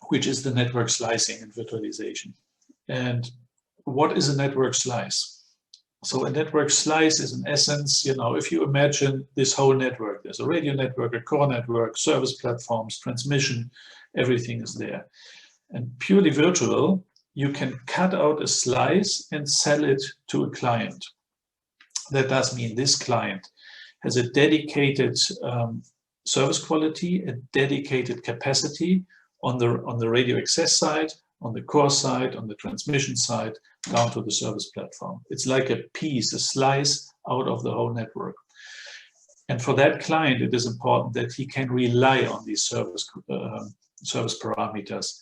D: which is the network slicing and virtualization. And what is a network slice? So a network slice is, in essence, you know, if you imagine this whole network, there's a radio network, a core network, service platforms, transmission, everything is there. And purely virtual, you can cut out a slice and sell it to a client. That does mean this client has a dedicated service quality, a dedicated capacity on the radio access side, on the core side, on the transmission side, down to the service platform. It's like a piece, a slice out of the whole network. And for that client, it is important that he can rely on these service parameters.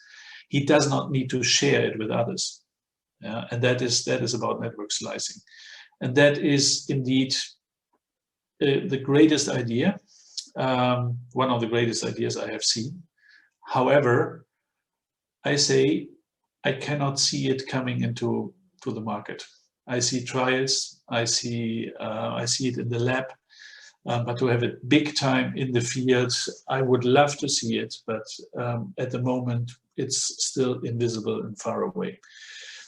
D: He does not need to share it with others. And that is about network slicing. And that is indeed the greatest idea, one of the greatest ideas I have seen. However, I say I cannot see it coming into the market. I see trials, I see it in the lab, but to have it big time in the field, I would love to see it, but at the moment it's still invisible and far away.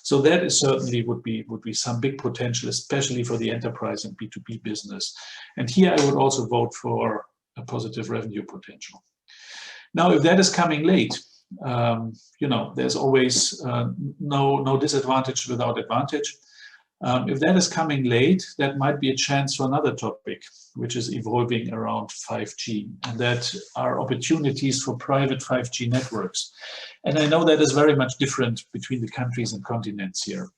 D: So that is certainly would be some big potential, especially for the enterprise and B2B business. And here I would also vote for a positive revenue potential. Now, if that is coming late, you know, there's always no disadvantage without advantage. If that is coming late, that might be a chance for another topic, which is evolving around 5G, and that are opportunities for private 5G networks. And I know that is very much different between the countries and continents here.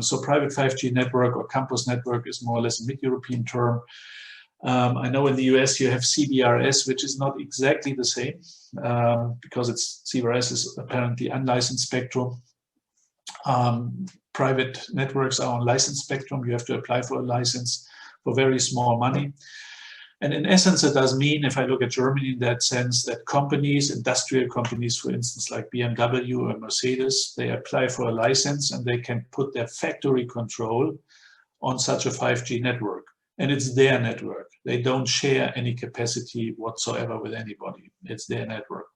D: So private 5G network or campus network is more or less a mid-European term. I know in the US you have CBRS, which is not exactly the same because CBRS is apparently unlicensed spectrum. Private networks are on licensed spectrum. You have to apply for a license for very small money. And in essence, it does mean, if I look at Germany in that sense, that companies, industrial companies, for instance, like BMW or Mercedes, they apply for a license and they can put their factory control on such a 5G network. And it's their network. They don't share any capacity whatsoever with anybody. It's their network.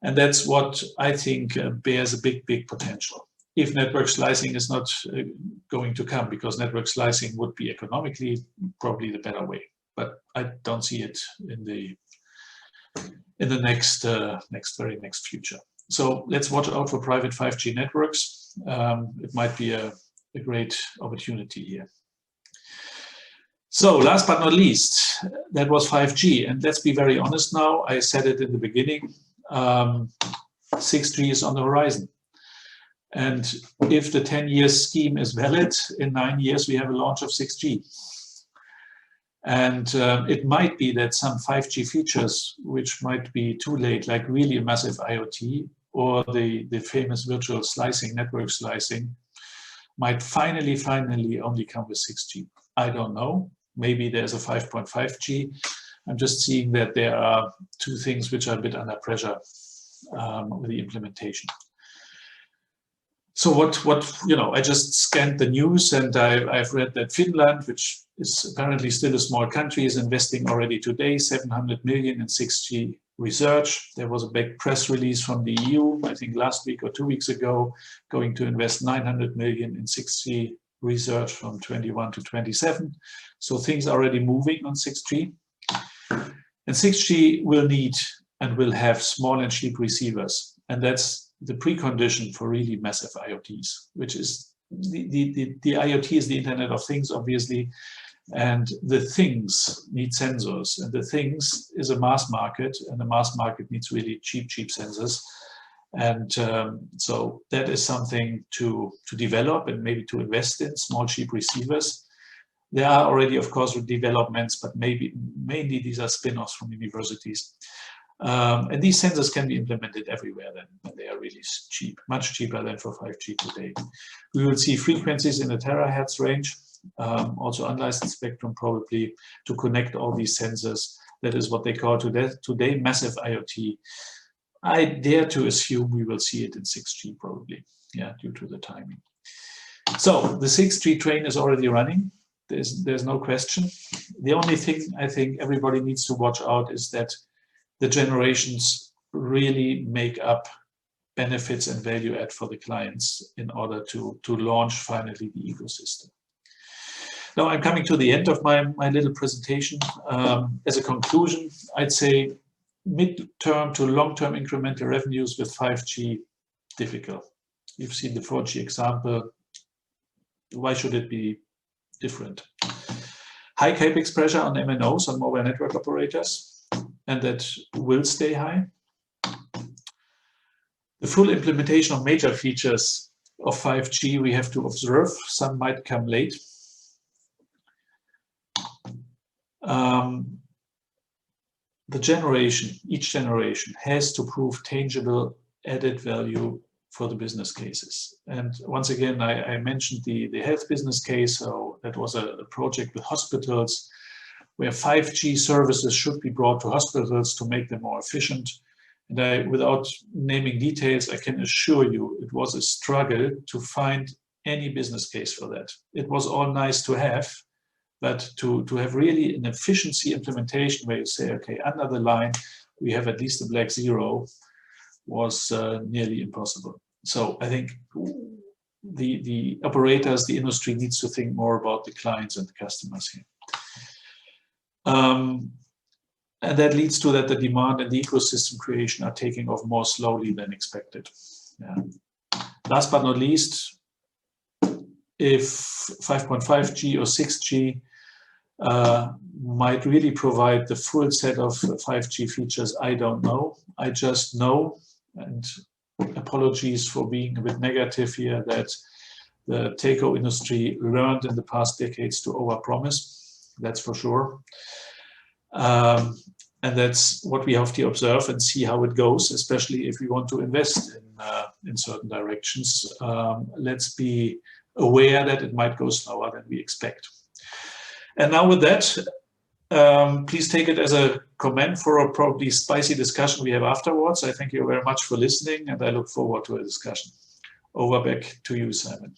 D: And that's what I think bears a big, big potential. If network slicing is not going to come, because network slicing would be economically probably the better way. But I don't see it in the very next future. So let's watch out for private 5G networks. It might be a great opportunity here. So last but not least, that was 5G. And let's be very honest now, I said it in the beginning, 6G is on the horizon. And if the 10-year scheme is valid, in 9 years we have a launch of 6G. And it might be that some 5G features, which might be too late, like really a massive IoT or the famous virtual slicing, network slicing, might finally only come with 6G. I don't know. Maybe there's a 5.5G. I'm just seeing that there are two things which are a bit under pressure with the implementation. So I just scanned the news, and I've read that Finland, which is apparently still a small country, is investing already today 700 million in 6G research. There was a big press release from the EU, I think last week or 2 weeks ago, going to invest 900 million in 6G research from 21 to 27. So things are already moving on 6G. And 6G will need and will have small and cheap receivers. And that's the precondition for really massive IoTs, which is the IoT is the Internet of Things, obviously, and the things need sensors, and the things is a mass market, and the mass market needs really cheap sensors. And so that is something to develop and maybe to invest in, small, cheap receivers. There are already, of course, developments, but mainly these are spin-offs from universities. And these sensors can be implemented everywhere then, and they are really cheap, much cheaper than for 5G today. We will see frequencies in the terahertz range, also unlicensed spectrum probably, to connect all these sensors. That is what they call today massive IoT. I dare to assume we will see it in 6G probably, yeah, due to the timing. So the 6G train is already running. There's no question. The only thing I think everybody needs to watch out is that the generations really make up benefits and value add for the clients in order to launch finally the ecosystem. Now I'm coming to the end of my little presentation. As a conclusion, I'd say mid-term to long-term incremental revenues with 5G, difficult. You've seen the 4G example. Why should it be different? High capex pressure on MNOs, on mobile network operators, and that will stay high. The full implementation of major features of 5G we have to observe. Some might come late. Each generation has to prove tangible added value for the business cases. And once again, I mentioned the health business case. So that was a project with hospitals where 5G services should be brought to hospitals to make them more efficient. And without naming details, I can assure you it was a struggle to find any business case for that. It was all nice to have, but to have really an efficiency implementation where you say, okay, under the line, we have at least a black zero, was nearly impossible. So I think the operators, the industry needs to think more about the clients and the customers here. And that leads to that the demand and the ecosystem creation are taking off more slowly than expected. Yeah. Last but not least, if 5.5G or 6G might really provide the full set of 5G features, I don't know. I just know, and apologies for being a bit negative here, that the telco industry learned in the past decades to overpromise. That's for sure. And that's what we have to observe and see how it goes, especially if we want to invest in certain directions. Let's be aware that it might go slower than we expect. And now with that, please take it as a comment for a probably spicy discussion we have afterwards. I thank you very much for listening, and I look forward to a discussion. Over back to you, Simon.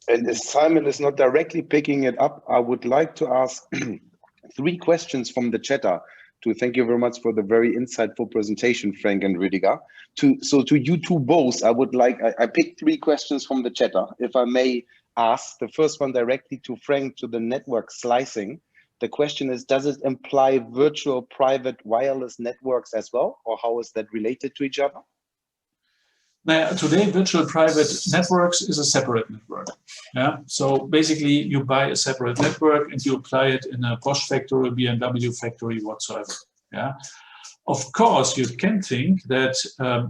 E: And as Simon is not directly picking it up, I would like to ask 3 questions from the chatter to thank you very much for the very insightful presentation, Frank and Rüdiger. So to you two both, I picked 3 questions from the chatter. If I may ask, the first one directly to Frank, to the network slicing. The question is, does it imply virtual private wireless networks as well, or how is that related to each other?
D: Now, today, virtual private networks is a separate network. Yeah. So basically, you buy a separate network and you apply it in a Bosch factory, a BMW factory, whatsoever. Yeah. Of course, you can think that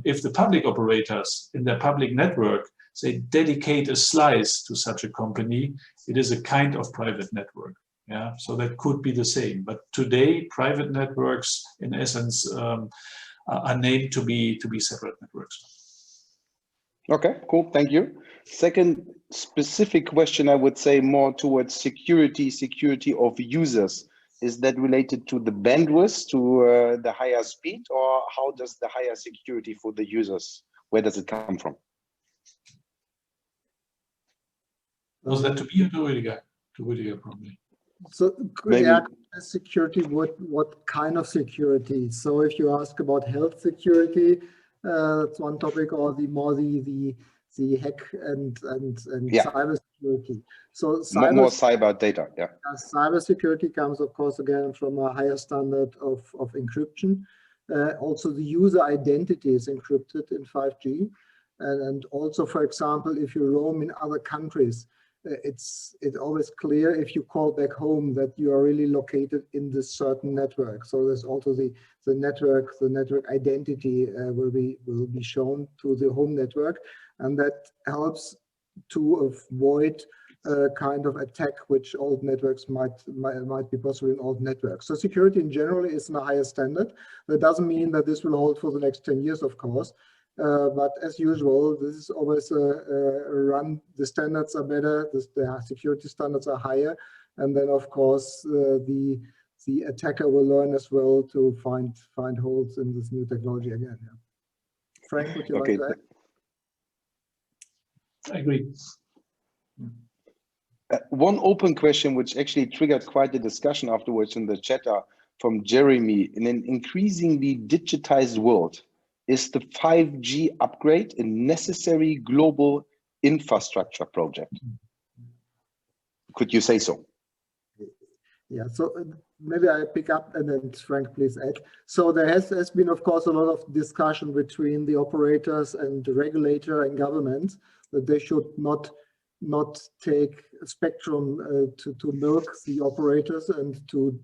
D: if the public operators in their public network say dedicate a slice to such a company, it is a kind of private network. Yeah, so that could be the same. But today, private networks, in essence, are named to be separate networks.
E: Okay, cool. Thank you. Second specific question, I would say more towards security of users. Is that related to the bandwidth, to the higher speed, or how does the higher security for the users, where does it come from?
D: Was that to me or to Rüdiger? To Rüdiger, probably.
C: So
E: Maybe.
C: yeah, security, what kind of security? So if you ask about health security, that's one topic, or the hack and
E: Yeah.
C: cyber security. So
E: More cyber data, yeah.
C: Cyber security comes, of course, again from a higher standard of encryption. Also, the user identity is encrypted in 5G, and also, for example, if you roam in other countries, it's always clear if you call back home that you are really located in this certain network. So there's also the network identity will be shown to the home network, and that helps to avoid kind of attack which old networks might be possible in old networks. So security in general is in a higher standard. That doesn't mean that this will hold for the next 10 years, of course. But as usual, this is always a run. The standards are better, the security standards are higher, and then of course the attacker will learn as well to find holes in this new technology again. Yeah. Frank, would you like to add?
D: I agree.
E: One open question, which actually triggered quite a discussion afterwards in the chat from Jeremy. In an increasingly digitized world, is the 5G upgrade a necessary global infrastructure project? Could you say so?
C: Yeah, so maybe I pick up and then Frank, please add. So there has been, of course, a lot of discussion between the operators and the regulator and government that they should not take spectrum to milk the operators and to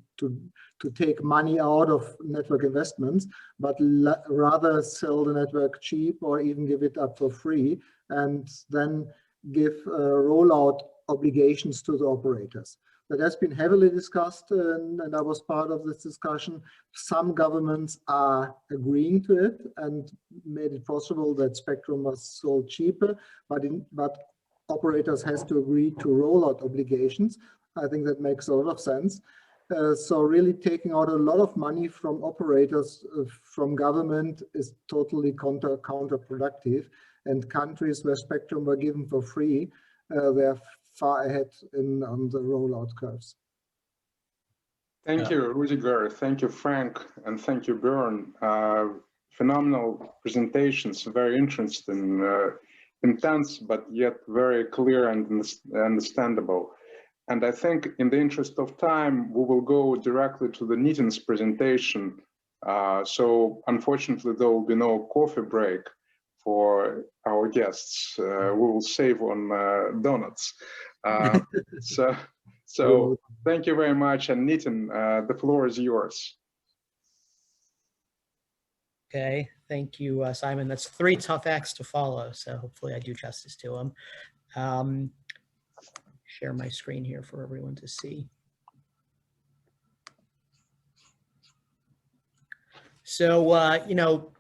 C: take money out of network investments, but rather sell the network cheap or even give it up for free, and then give rollout obligations to the operators. That has been heavily discussed, and I was part of this discussion. Some governments are agreeing to it and made it possible that spectrum was sold cheaper, but operators has to agree to rollout obligations. I think that makes a lot of sense. So really taking out a lot of money from operators, from government, is totally counterproductive. And countries where spectrum were given for free, they're far ahead on the rollout curves.
B: Thank you, Rüdiger. Thank you, Frank, and thank you, Björn. Phenomenal presentations, very interesting, intense, but yet very clear and understandable. And I think in the interest of time, we will go directly to the Nitin's presentation. So unfortunately, there will be no coffee break for our guests. We will save on donuts. So thank you very much. And Nitin, the floor is yours.
F: Okay, thank you, Simon. That's 3 tough acts to follow, so hopefully I do justice to them. Share my screen here for everyone to see. So, you know,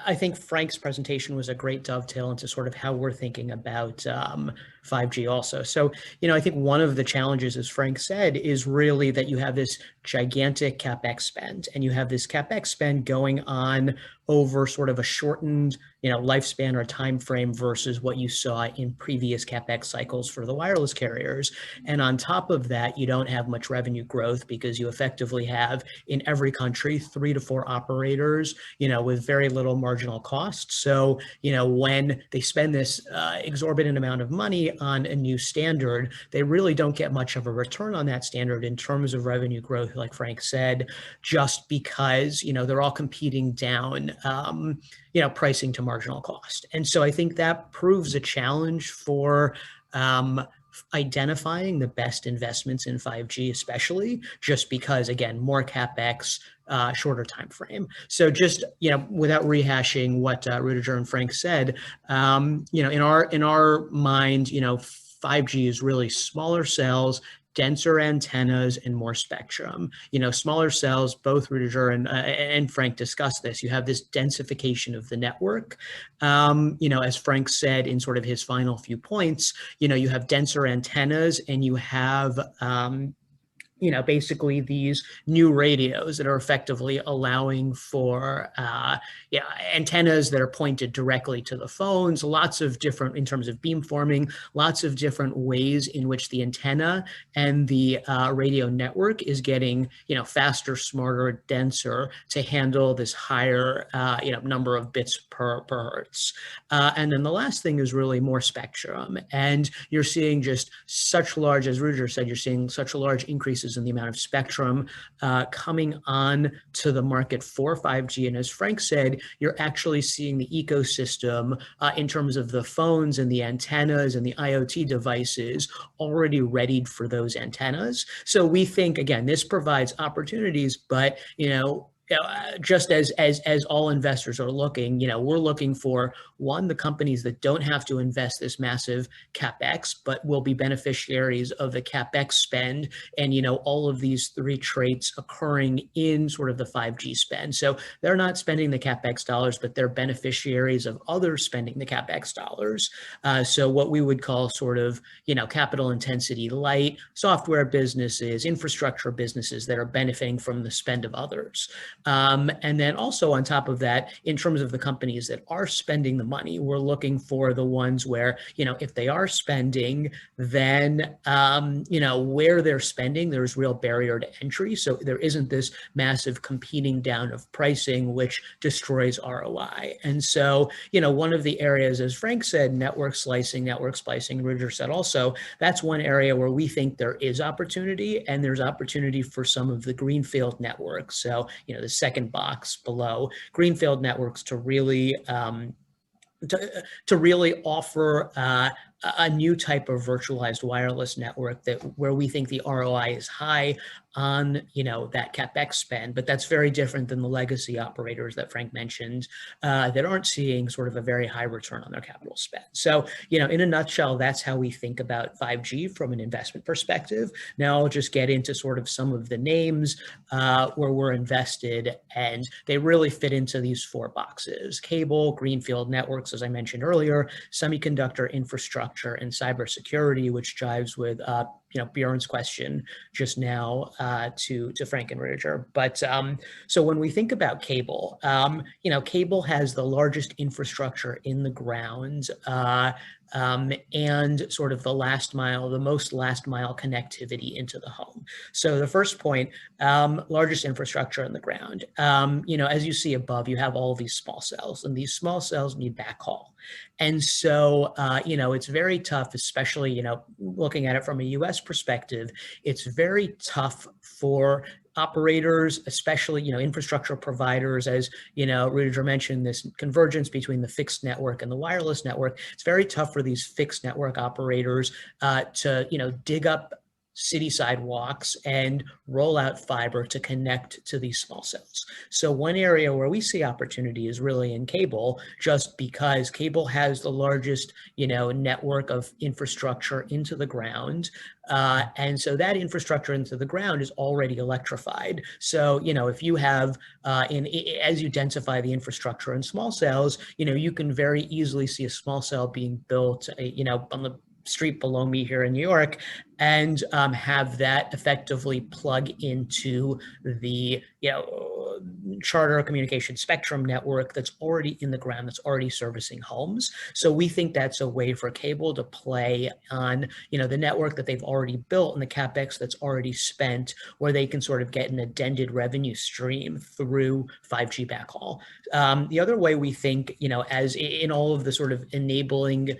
F: I think Frank's presentation was a great dovetail into sort of how we're thinking about 5G also. So, you know, I think one of the challenges, as Frank said, is really that you have this gigantic CapEx spend, and you have this CapEx spend going on over sort of a shortened, you know, lifespan or time frame versus what you saw in previous CapEx cycles for the wireless carriers. And on top of that, you don't have much revenue growth because you effectively have in every country 3 to 4 operators, you know, with very little marginal cost. So, you know, when they spend this exorbitant amount of money on a new standard, they really don't get much of a return on that standard in terms of revenue growth, like Frank said, just because, you know, they're all competing down, you know, pricing to marginal cost. And so I think that proves a challenge for identifying the best investments in 5G, especially just because, again, more CapEx, shorter time frame. So just, you know, without rehashing what Rüdiger and Frank said, you know, in our mind, you know, 5G is really smaller cells, denser antennas and more spectrum. Smaller cells, both Rudiger and Frank discussed this. You have this densification of the network. As Frank said in sort of his final few points, you have denser antennas and you have basically these new radios that are effectively allowing for antennas that are pointed directly to the phones, lots of different, in terms of beamforming, lots of different ways in which the antenna and the radio network is getting, faster, smarter, denser to handle this higher, number of bits per hertz. And then the last thing is really more spectrum. And you're seeing just such large, as Rudiger said, you're seeing such large increases in the amount of spectrum coming on to the market for 5G. And as Frank said, you're actually seeing the ecosystem in terms of the phones and the antennas and the IoT devices already readied for those antennas. So we think, again, this provides opportunities, but, just as all investors are looking, we're looking for, one, the companies that don't have to invest this massive CapEx, but will be beneficiaries of the CapEx spend and, all of these three traits occurring in sort of the 5G spend. So they're not spending the CapEx dollars, but they're beneficiaries of others spending the CapEx dollars. So what we would call sort of, capital intensity light software businesses, infrastructure businesses that are benefiting from the spend of others. And then also on top of that, in terms of the companies that are spending the money, we're looking for the ones where, if they are spending, then, where they're spending, there's real barrier to entry. So there isn't this massive competing down of pricing, which destroys ROI. And so, one of the areas, as Frank said, network splicing, Rudiger said also, that's one area where we think there is opportunity, and there's opportunity for some of the Greenfield networks. So, the second box below, Greenfield Networks to really offer a new type of virtualized wireless network where we think the ROI is high on that CapEx spend, but that's very different than the legacy operators that Frank mentioned that aren't seeing sort of a very high return on their capital spend. So in a nutshell, that's how we think about 5G from an investment perspective. Now I'll just get into sort of some of the names where we're invested, and they really fit into these four boxes: cable, Greenfield Networks, as I mentioned earlier, semiconductor infrastructure, and cybersecurity, which jives with Bjorn's question just now to Frank and Rudiger. But so when we think about cable, cable has the largest infrastructure in the ground and sort of the most last mile connectivity into the home. So the first point, largest infrastructure in the ground. As you see above, you have all these small cells, and these small cells need backhaul. And so, it's very tough, especially, looking at it from a US perspective, it's very tough for operators, especially, infrastructure providers, as, Rudiger mentioned, this convergence between the fixed network and the wireless network. It's very tough for these fixed network operators to, dig up city sidewalks and roll out fiber to connect to these small cells. So one area where we see opportunity is really in cable, just because cable has the largest, network of infrastructure into the ground. And so that infrastructure into the ground is already electrified. So, if you have, as you densify the infrastructure in small cells, you can very easily see a small cell being built, on the street below me here in New York, and have that effectively plug into the Charter communication spectrum network that's already in the ground, that's already servicing homes. So we think that's a way for cable to play on the network that they've already built and the CapEx that's already spent, where they can sort of get an addended revenue stream through 5G backhaul. The other way we think, as in all of the sort of enabling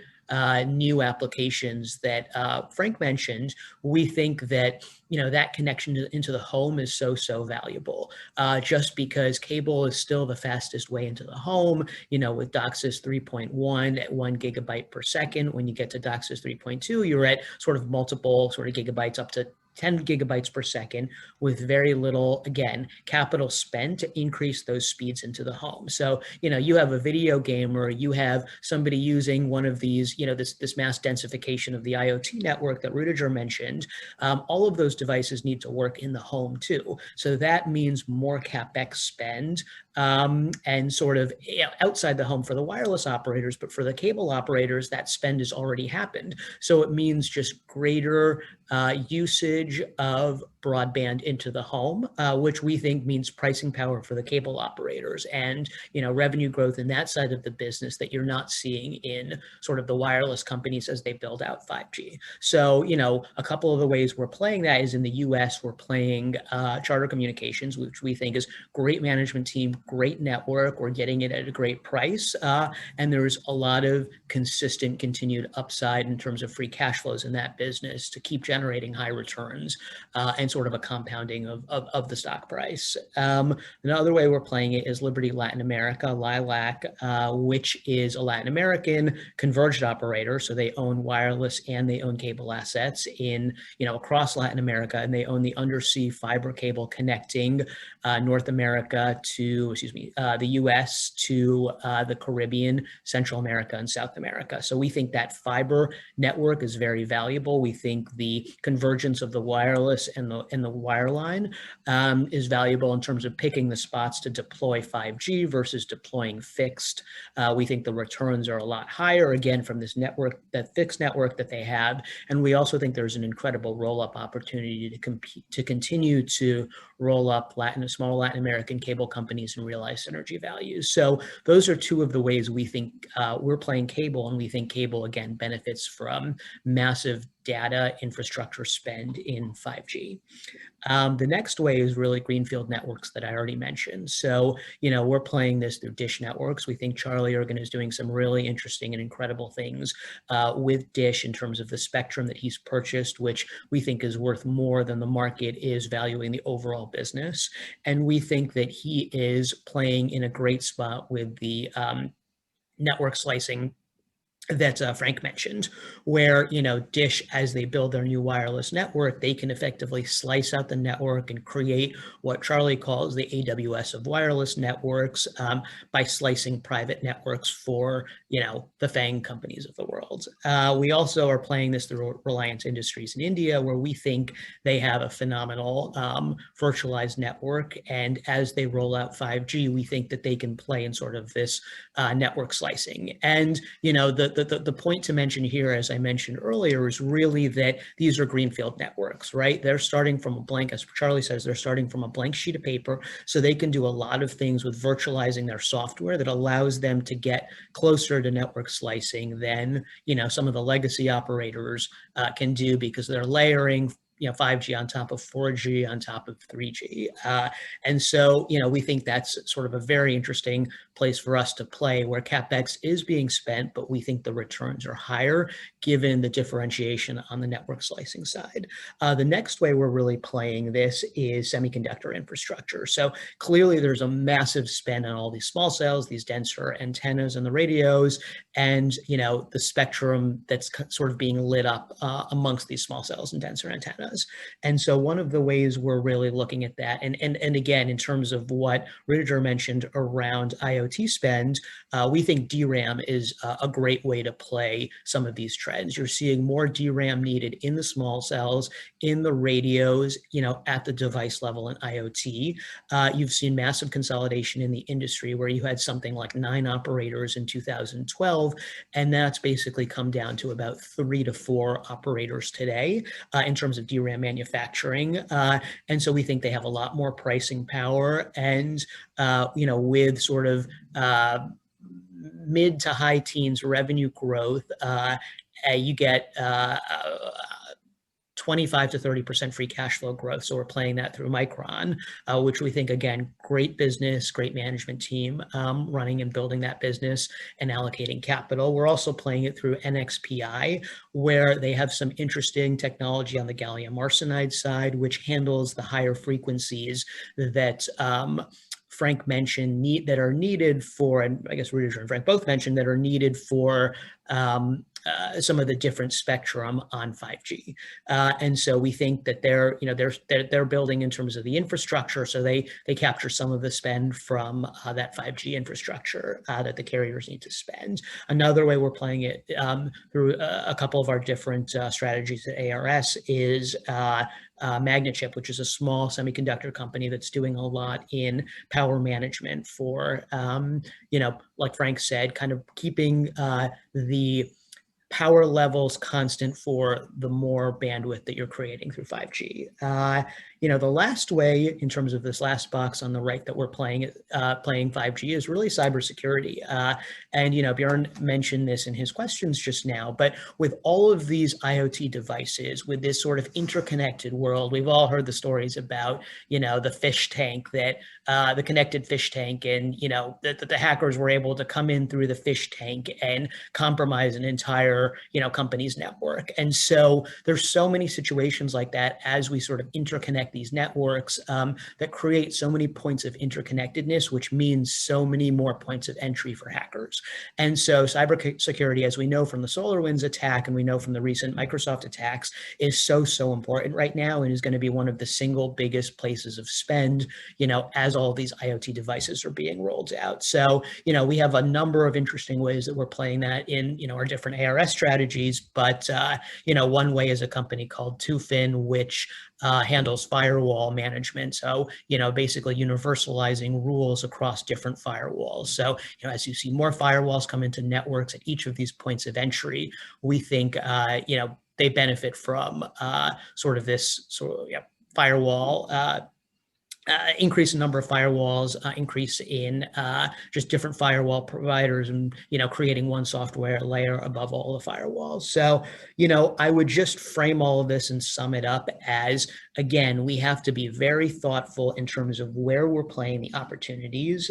F: new applications that Frank mentioned, we think that that connection into the home is so valuable, just because cable is still the fastest way into the home. With DOCSIS 3.1 at 1 gigabit per second, when you get to DOCSIS 3.2, you're at sort of multiple sort of gigabytes up to 10 gigabytes per second with very little, again, capital spent to increase those speeds into the home. So, you have a video game, or you have somebody using one of these, this mass densification of the IoT network that Rudiger mentioned. All of those devices need to work in the home too. So that means more CapEx spend and sort of outside the home for the wireless operators, but for the cable operators, that spend has already happened. So it means just greater usage of broadband into the home, which we think means pricing power for the cable operators and, revenue growth in that side of the business that you're not seeing in sort of the wireless companies as they build out 5G. So, a couple of the ways we're playing that is in the US, we're playing Charter Communications, which we think is great management team, great network. We're getting it at a great price. And there's a lot of consistent continued upside in terms of free cash flows in that business to keep generating high returns and sort of a compounding of the stock price. Another way we're playing it is Liberty Latin America, LILAC, which is a Latin American converged operator. So they own wireless and they own cable assets in, across Latin America, and they own the undersea fiber cable connecting North America to, the US to the Caribbean, Central America, and South America. So we think that fiber network is very valuable. We think the convergence of the wireless and the wireline is valuable in terms of picking the spots to deploy 5G versus deploying fixed. We think the returns are a lot higher, again, from this network, that fixed network that they have. And we also think there's an incredible roll-up opportunity to continue to roll up small Latin American cable companies and realize synergy values. So those are two of the ways we think we're playing cable, and we think cable, again, benefits from massive data infrastructure spend in 5G. The next way is really Greenfield Networks that I already mentioned. So, we're playing this through Dish Networks. We think Charlie Ergen is doing some really interesting and incredible things with Dish in terms of the spectrum that he's purchased, which we think is worth more than the market is valuing the overall business. And we think that he is playing in a great spot with the network slicing that Frank mentioned, where, Dish, as they build their new wireless network, they can effectively slice out the network and create what Charlie calls the AWS of wireless networks by slicing private networks for, the FANG companies of the world. We also are playing this through Reliance Industries in India, where we think they have a phenomenal virtualized network. And as they roll out 5G, we think that they can play in sort of this network slicing. And, the point to mention here, as I mentioned earlier, is really that these are greenfield networks, right? They're starting from a blank, as Charlie says, they're starting from a blank sheet of paper, so they can do a lot of things with virtualizing their software that allows them to get closer to network slicing than, some of the legacy operators can do, because they're layering 5G on top of 4G on top of 3G. And so, we think that's sort of a very interesting place for us to play, where CapEx is being spent, but we think the returns are higher given the differentiation on the network slicing side. The next way we're really playing this is semiconductor infrastructure. So clearly there's a massive spend on all these small cells, these denser antennas and the radios, and the spectrum that's sort of being lit up amongst these small cells and denser antennas. And so one of the ways we're really looking at that, and again, in terms of what Rudiger mentioned around IoT spend, we think DRAM is a great way to play some of these trends. You're seeing more DRAM needed in the small cells, in the radios, at the device level in IoT. You've seen massive consolidation in the industry, where you had something like 9 operators in 2012, and that's basically come down to about 3 to 4 operators today in terms of DRAM manufacturing. And so we think they have a lot more pricing power, and with sort of mid to high teens revenue growth, you get 25 to 30% free cash flow growth. So we're playing that through Micron, which we think, again, great business, great management team running and building that business and allocating capital. We're also playing it through NXPI, where they have some interesting technology on the gallium arsenide side, which handles the higher frequencies that Frank mentioned that are needed for, and I guess Rudiger and Frank both mentioned, that are needed for some of the different spectrum on 5G. And so we think that they're building in terms of the infrastructure, so they capture some of the spend from that 5G infrastructure that the carriers need to spend. Another way we're playing it through a couple of our different strategies at ARS is Magnachip, which is a small semiconductor company that's doing a lot in power management for, like Frank said, kind of keeping the power levels constant for the more bandwidth that you're creating through 5G. The last way, in terms of this last box on the right that we're playing 5G, is really cybersecurity. And Bjorn mentioned this in his questions just now, but with all of these IoT devices, with this sort of interconnected world, we've all heard the stories about, the fish tank that, the connected fish tank, and, that the hackers were able to come in through the fish tank and compromise an entire, company's network. And so there's so many situations like that as we sort of interconnect these networks that create so many points of interconnectedness, which means so many more points of entry for hackers. And so cybersecurity, as we know from the SolarWinds attack and we know from the recent Microsoft attacks, is so important right now and is going to be one of the single biggest places of spend, as all these IoT devices are being rolled out. So, we have a number of interesting ways that we're playing that in, our different ARS strategies. But, one way is a company called Tufin, which handles firewall management. So, basically universalizing rules across different firewalls. So, as you see more firewalls come into networks at each of these points of entry, we think, they benefit from sort of this firewall increase in number of firewalls, increase in just different firewall providers, and creating one software layer above all the firewalls. So I would just frame all of this and sum it up as, again, we have to be very thoughtful in terms of where we're playing the opportunities.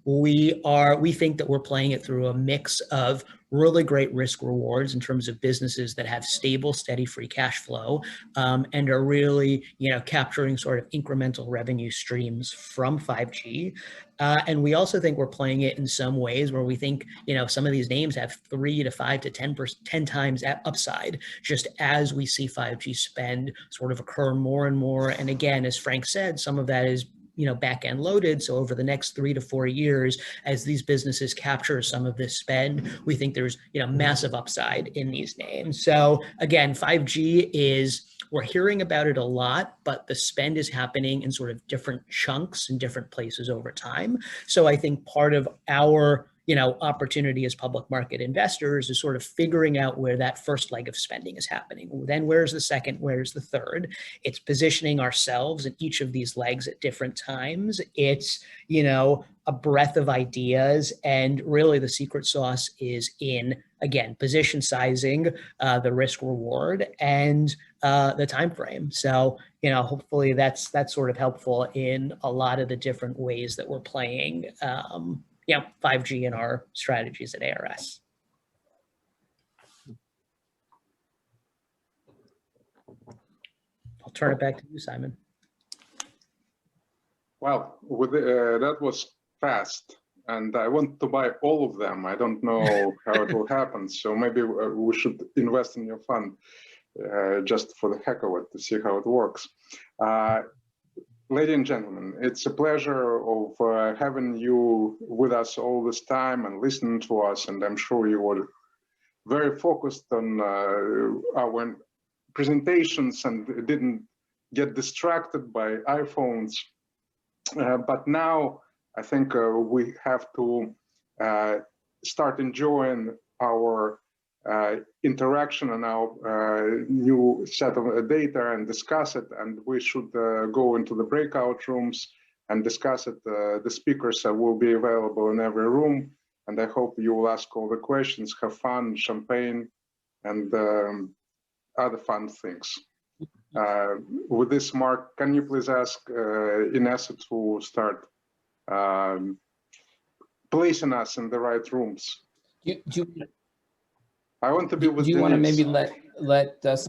F: We think that we're playing it through a mix of really great risk rewards in terms of businesses that have stable, steady free cash flow, and are really, capturing sort of incremental revenue streams from 5G. And we also think we're playing it in some ways where we think, some of these names have 3 to 5 to 10 times upside, just as we see 5G spend sort of occur more and more. And again, as Frank said, some of that is back end loaded. So over the next 3 to 4 years, as these businesses capture some of this spend, we think there's, massive upside in these names. So again, 5G we're hearing about it a lot, but the spend is happening in sort of different chunks in different places over time. So I think part of our opportunity as public market investors is sort of figuring out where that first leg of spending is happening. Then where's the second? Where's the third? It's positioning ourselves in each of these legs at different times. It's, a breadth of ideas. And really the secret sauce is in, again, position sizing, the risk reward, and the time frame. So, hopefully that's sort of helpful in a lot of the different ways that we're playing 5G in our strategies at ARS. I'll turn it back to you, Simon.
B: Well, that was fast, and I want to buy all of them. I don't know how it will happen, so maybe we should invest in your fund just for the heck of it, to see how it works. Ladies and gentlemen, it's a pleasure of having you with us all this time and listening to us, and I'm sure you were very focused on our presentations and didn't get distracted by iPhones. But now I think we have to start enjoying our interaction and our new set of data and discuss it, and we should go into the breakout rooms and discuss it. The speakers will be available in every room, and I hope you will ask all the questions, have fun, champagne, and other fun things. With this, Mark, can you please ask Inessa to start placing us in the right rooms? I want to be with.
A: Do you want to maybe let us?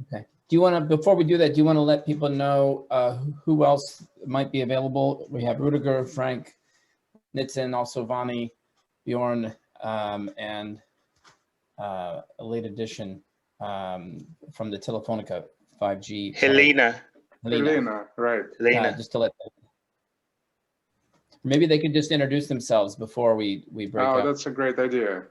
A: Okay. Do you want to, before we do that, do you want to let people know who else might be available? We have Rudiger, Frank, Nitzan, also Vani, Bjorn, and a late addition from the Telefonica 5G.
G: Helena.
B: Helena, right.
G: Helena.
A: Just to let maybe they could just introduce themselves before we break
B: Oh,
A: up.
B: that's a great idea.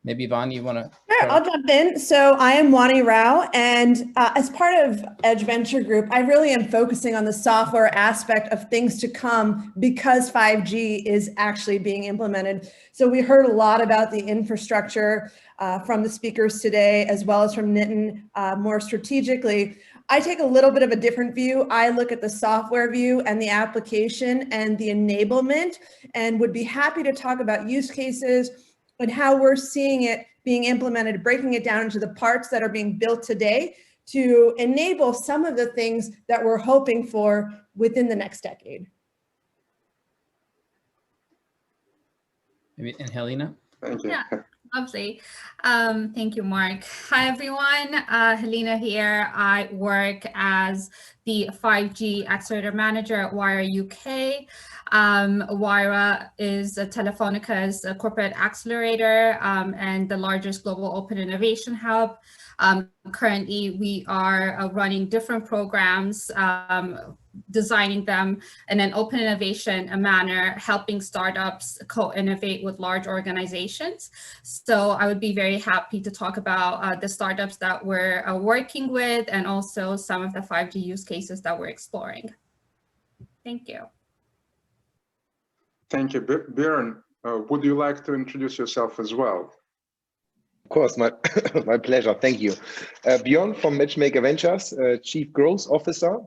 A: Maybe Yvonne, you want to?
H: Sure, I'll jump in. So I am Wani Rao, and as part of Edge Venture Group, I really am focusing on the software aspect of things to come because 5G is actually being implemented. So we heard a lot about the infrastructure from the speakers today, as well as from Nitin more strategically. I take a little bit of a different view. I look at the software view and the application and the enablement, and would be happy to talk about use cases and how we're seeing it being implemented, breaking it down into the parts that are being built today to enable some of the things that we're hoping for within the next decade.
A: Maybe, and Helena?
B: Thank you.
I: Yeah. Lovely. Thank you, Mark. Hi, everyone. Helena here. I work as the 5G Accelerator Manager at Wire UK. Wire is Telefonica's corporate accelerator and the largest global open innovation hub. Currently, we are running different programs, designing them in an open innovation manner, helping startups co-innovate with large organizations. So I would be very happy to talk about the startups that we're working with and also some of the 5G use cases that we're exploring. Thank you.
B: Thank you. Björn, would you like to introduce yourself as well?
E: Of course, my pleasure. Thank you. Björn from Matchmaker Ventures, Chief Growth Officer.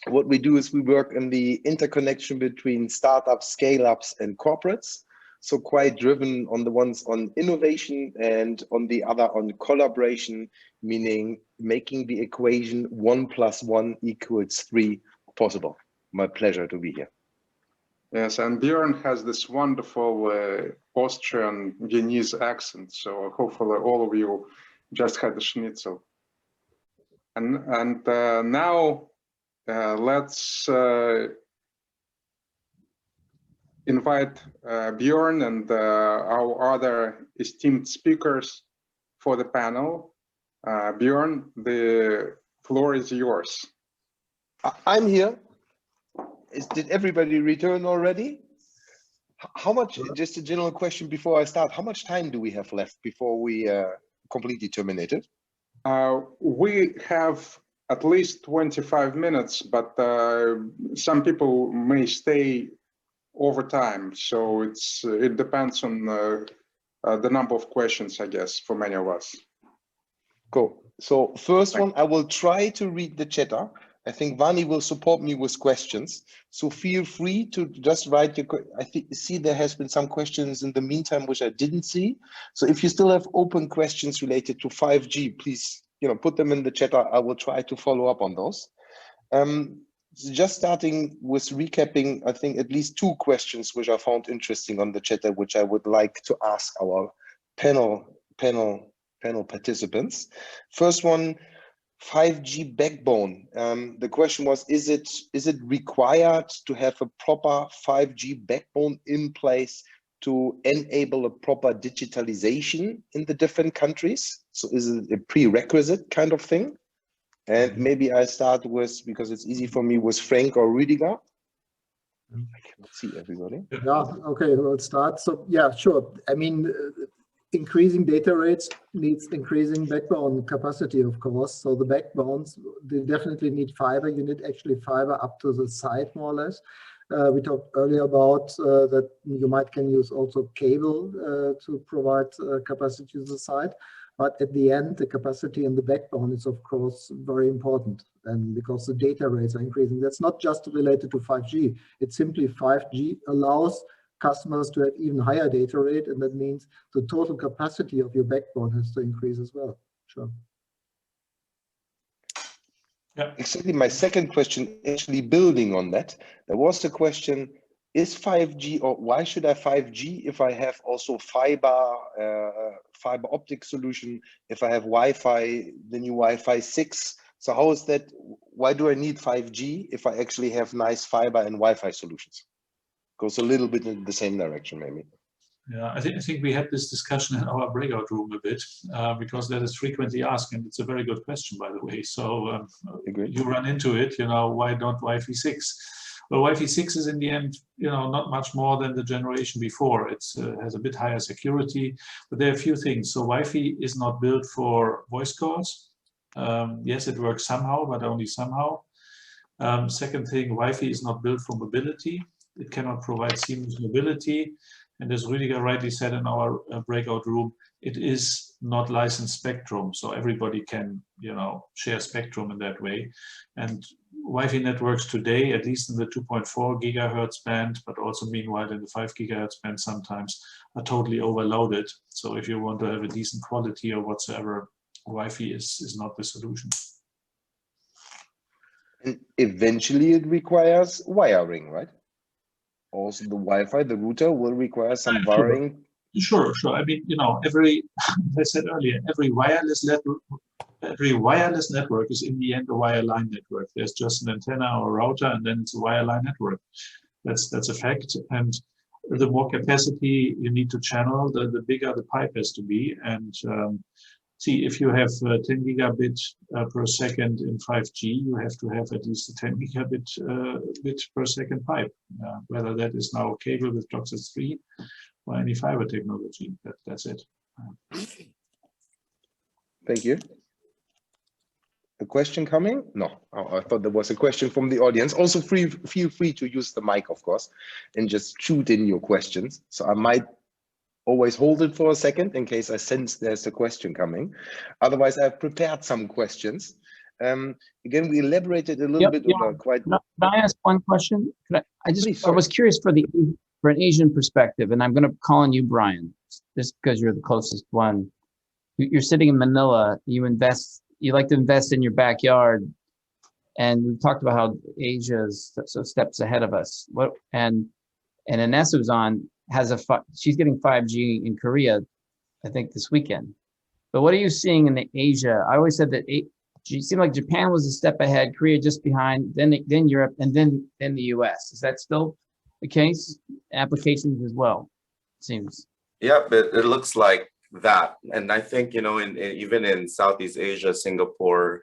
E: What we do is we work in the interconnection between startups, scale-ups, and corporates. So quite driven on the ones on innovation and on the other on collaboration, meaning making the equation 1 + 1 = 3 possible. My pleasure to be here.
B: Yes, and Björn has this wonderful Austrian Viennese accent, so hopefully all of you just had the schnitzel. And now let's invite Björn and our other esteemed speakers for the panel. Björn, the floor is yours.
E: I'm here. Did everybody return already? How much, just a general question before I start, how much time do we have left before we completely terminate it?
B: We have at least 25 minutes, but some people may stay over time. So it depends on the number of questions, I guess, for many of us.
E: Cool. So first one, I will try to read the chatter. I think Vani will support me with questions. So feel free to just write your, see there has been some questions in the meantime, which I didn't see. So if you still have open questions related to 5G, please, put them in the chat. I will try to follow up on those. Just starting with recapping, I think at least 2 questions which I found interesting on the chat, which I would like to ask our panel participants. First one, 5G backbone. The question was, is it required to have a proper 5G backbone in place to enable a proper digitalization in the different countries? So is it a prerequisite kind of thing? And maybe I start with, because it's easy for me, with Frank or Rüdiger. I cannot see everybody.
C: Yeah, okay, we'll start. So yeah, sure. I mean, increasing data rates needs increasing backbone capacity, of course. So the backbones, they definitely need fiber. You need actually fiber up to the site, more or less. We talked earlier about that you can use also cable to provide capacity to the site. But at the end, the capacity in the backbone is, of course, very important. And because the data rates are increasing, that's not just related to 5G. It's simply 5G allows customers to have even higher data rate, and that means the total capacity of your backbone has to increase as well. Sure.
D: Yeah.
E: Exactly. My second question, actually building on that, there was the question: is 5G, or why should I 5G if I have also fiber optic solution? If I have Wi-Fi, the new Wi-Fi 6. So how is that? Why do I need 5G if I actually have nice fiber and Wi-Fi solutions? Goes a little bit in the same direction, maybe.
D: Yeah, I think we had this discussion in our breakout room a bit because that is frequently asked, and it's a very good question, by the way. So you run into it, why don't Wi-Fi 6? Well, Wi-Fi 6 is in the end, not much more than the generation before. It has a bit higher security, but there are a few things. So Wi-Fi is not built for voice calls. Yes, it works somehow, but only somehow. Second thing, Wi-Fi is not built for mobility. It cannot provide seamless mobility. And as Rüdiger rightly said in our breakout room, it is not licensed spectrum. So everybody can, share spectrum in that way. And Wi-Fi networks today, at least in the 2.4 gigahertz band, but also meanwhile in the 5 gigahertz band sometimes, are totally overloaded. So if you want to have a decent quality or whatsoever, Wi-Fi is not the solution.
E: And eventually it requires wiring, right? Also the Wi-Fi, the router will require some wiring.
D: Sure. I mean, as I said earlier, every wireless network is in the end a wireline network. There's just an antenna or router, and then it's a wireline network. That's a fact. And the more capacity you need to channel, the bigger the pipe has to be. And see, if you have 10 gigabit per second in 5G, you have to have at least a 10 gigabit bit per second pipe, whether that is now cable with DOCSIS 3 or any fiber technology. That's it.
E: Thank you. A question coming? No, I thought there was a question from the audience. Also, feel free to use the mic, of course, and just shoot in your questions. So I might always hold it for a second in case I sense there's a question coming. Otherwise, I've prepared some questions. Again, we elaborated a little bit on quite.
A: Can I ask one question? I was curious for an Asian perspective, and I'm going to call on you, Brian, just because you're the closest one. You're sitting in Manila. You like to invest in your backyard, and we've talked about how Asia is so steps ahead of us. And Inessa was on. She's getting 5G in Korea, I think this weekend. But what are you seeing in Asia? I always said that it seemed like Japan was a step ahead, Korea just behind, then Europe, and then the US. Is that still the case? Applications as well, it seems.
G: Yeah, but it looks like that. And I think, even in Southeast Asia, Singapore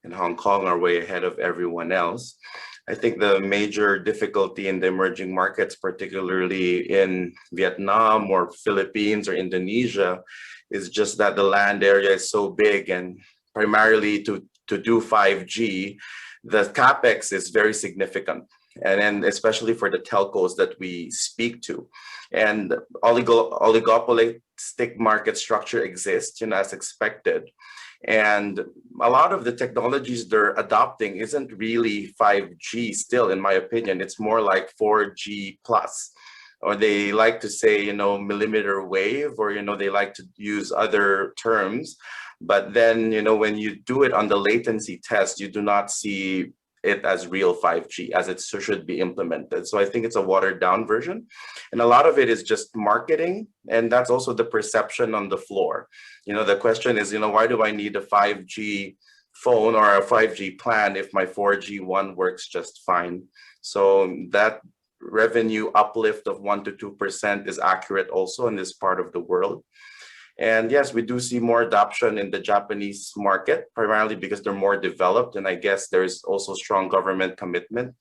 G: and Hong Kong are way ahead of everyone else. I think the major difficulty in the emerging markets, particularly in Vietnam or Philippines or Indonesia, is just that the land area is so big, and primarily to do 5G, the capex is very significant. And then especially for the telcos that we speak to. And oligopolistic market structure exists, as expected. And a lot of the technologies they're adopting isn't really 5G still, in my opinion. It's more like 4G plus, or they like to say, millimeter wave, or, they like to use other terms. But then, when you do it on the latency test, you do not see it as real 5G as it should be implemented. So I think it's a watered down version. And a lot of it is just marketing. And that's also the perception on the floor. The question is, why do I need a 5G phone or a 5G plan if my 4G one works just fine? So that revenue uplift of 1 to 2% is accurate also in this part of the world. And yes, we do see more adoption in the Japanese market, primarily because they're more developed. And I guess there's also strong government commitment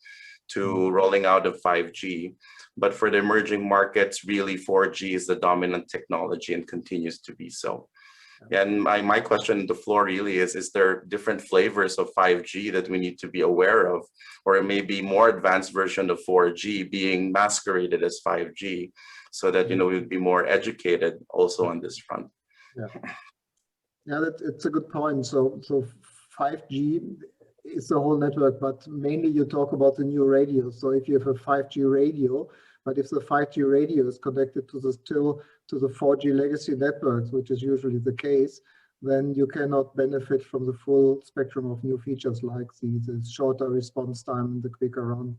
G: to rolling out of 5G. But for the emerging markets, really 4G is the dominant technology and continues to be so. And my question on the floor really is there different flavors of 5G that we need to be aware of, or it may be more advanced version of 4G being masqueraded as 5G? So that, we would be more educated also on this front.
C: Yeah, it's a good point. So 5G is the whole network, but mainly you talk about the new radio. So if you have a 5G radio, but if the 5G radio is connected to the 4G legacy networks, which is usually the case, then you cannot benefit from the full spectrum of new features like the shorter response time and the quicker round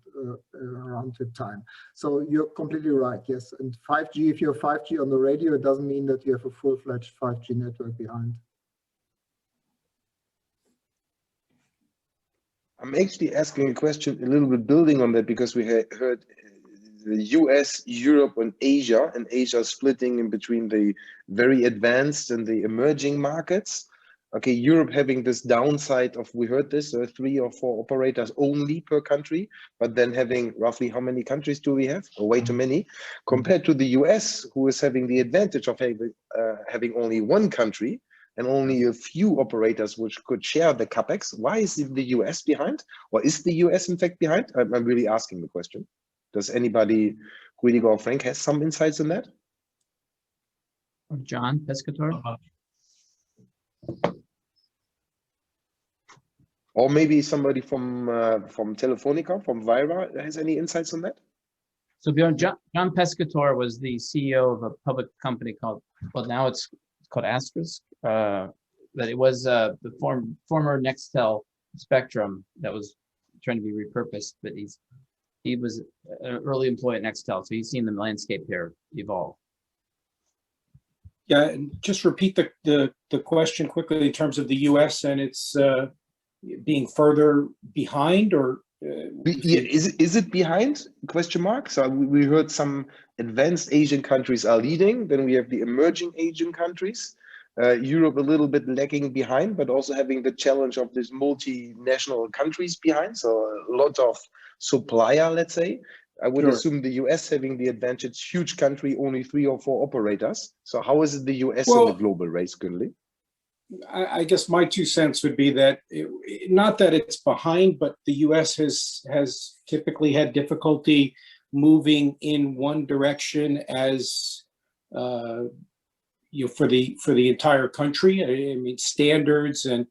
C: trip time. So you're completely right, yes. And 5G, if you have 5G on the radio, it doesn't mean that you have a full-fledged 5G network behind.
E: I'm actually asking a question a little bit building on that, because we heard the US, Europe, and Asia splitting in between the very advanced and the emerging markets. Okay, Europe having this downside of, we heard this, 3 or 4 operators only per country, but then having roughly how many countries do we have? Way too many, compared to the US, who is having the advantage of having only 1 country and only a few operators which could share the capex. Why is the US behind? Or is the US in fact behind? I'm really asking the question. Does anybody, Rüdiger or Frank, has some insights on that?
A: John Pescator?
E: Or maybe somebody from Telefonica, from Vira, has any insights on that?
A: So Bjorn, John Pescator was the CEO of a public company called, well, now it's called Asterisk. But it was the former Nextel Spectrum that was trying to be repurposed, but he was an early employee at Nextel, so he's seen the landscape here evolve.
J: Yeah, and just repeat the question quickly in terms of the US and its being further behind, or
E: is it behind? Question mark. So we heard some advanced Asian countries are leading. Then we have the emerging Asian countries. Europe a little bit lagging behind, but also having the challenge of these multinational countries behind. So a lot of supplier, let's say. I would assume the US having the advantage, huge country, only 3 or 4 operators. So how is it the US in the global race currently?
J: I guess my 2 cents would be that not that it's behind, but the US has typically had difficulty moving in one direction as for the entire country. I mean, standards and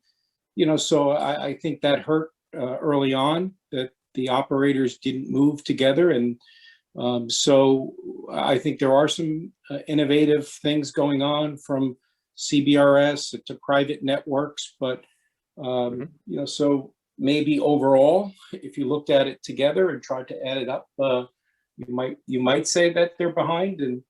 J: so I think that hurt early on, that the operators didn't move together, and so I think there are some innovative things going on from CBRS to private networks, but so maybe overall, if you looked at it together and tried to add it up, you might say that they're behind, and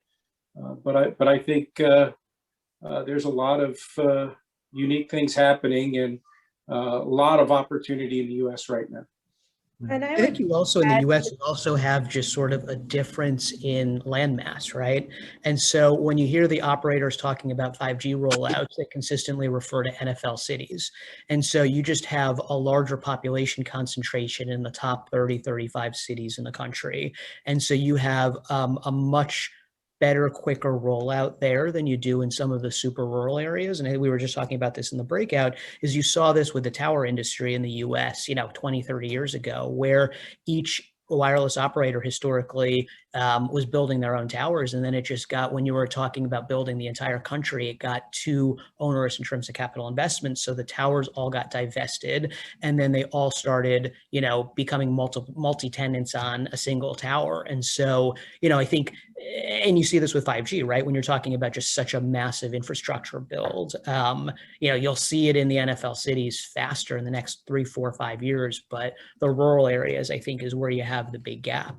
J: but I think there's a lot of unique things happening and a lot of opportunity in the US right now.
H: And
F: I think you also in the US you also have just sort of a difference in landmass, right? And so when you hear the operators talking about 5G rollouts, they consistently refer to NFL cities. And so you just have a larger population concentration in the top 30, 35 cities in the country. And so you have a much better, quicker rollout there than you do in some of the super rural areas. And we were just talking about this in the breakout, is you saw this with the tower industry in the US, 20, 30 years ago, where each wireless operator historically was building their own towers. And then it just got, when you were talking about building the entire country, it got too onerous in terms of capital investment. So the towers all got divested, and then they all started, becoming multi-tenants on a single tower. And so, I think, and you see this with 5G, right? When you're talking about just such a massive infrastructure build, you'll see it in the NFL cities faster in the next 3, 4, 5 years, but the rural areas, I think, is where you have the big gap.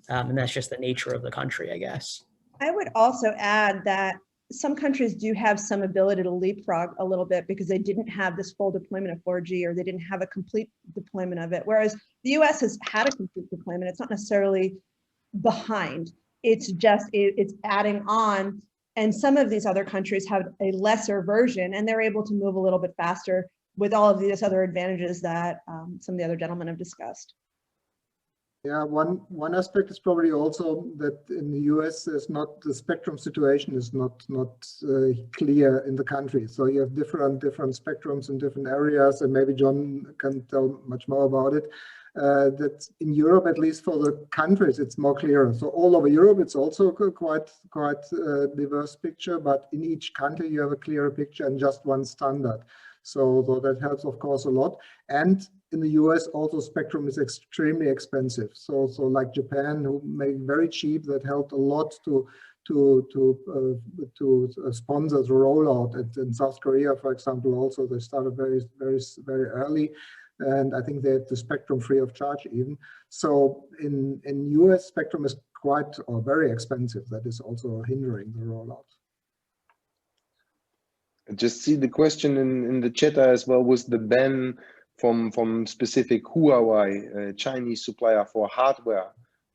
F: And that's just the nature of the country, I guess.
H: I would also add that some countries do have some ability to leapfrog a little bit because they didn't have this full deployment of 4G, or they didn't have a complete deployment of it. Whereas the US has had a complete deployment. It's not necessarily behind. It's just, it's adding on. And some of these other countries have a lesser version, and they're able to move a little bit faster with all of these other advantages that some of the other gentlemen have discussed.
C: Yeah, one aspect is probably also that in the US, the spectrum situation is not clear in the country. So you have different spectrums in different areas, and maybe John can tell much more about it. That in Europe, at least for the countries, it's more clear. So all over Europe, it's also quite diverse picture, but in each country you have a clearer picture and just one standard. So that helps, of course, a lot. And in the US, also spectrum is extremely expensive. So like Japan, who made it very cheap, that helped a lot to sponsor the rollout. In South Korea, for example, also they started very, very, very early. And I think they had the spectrum free of charge even. So in US, spectrum is quite or very expensive. That is also hindering the rollout.
E: I just see the question in the chat as well, was the ban from specific Huawei, Chinese supplier for hardware.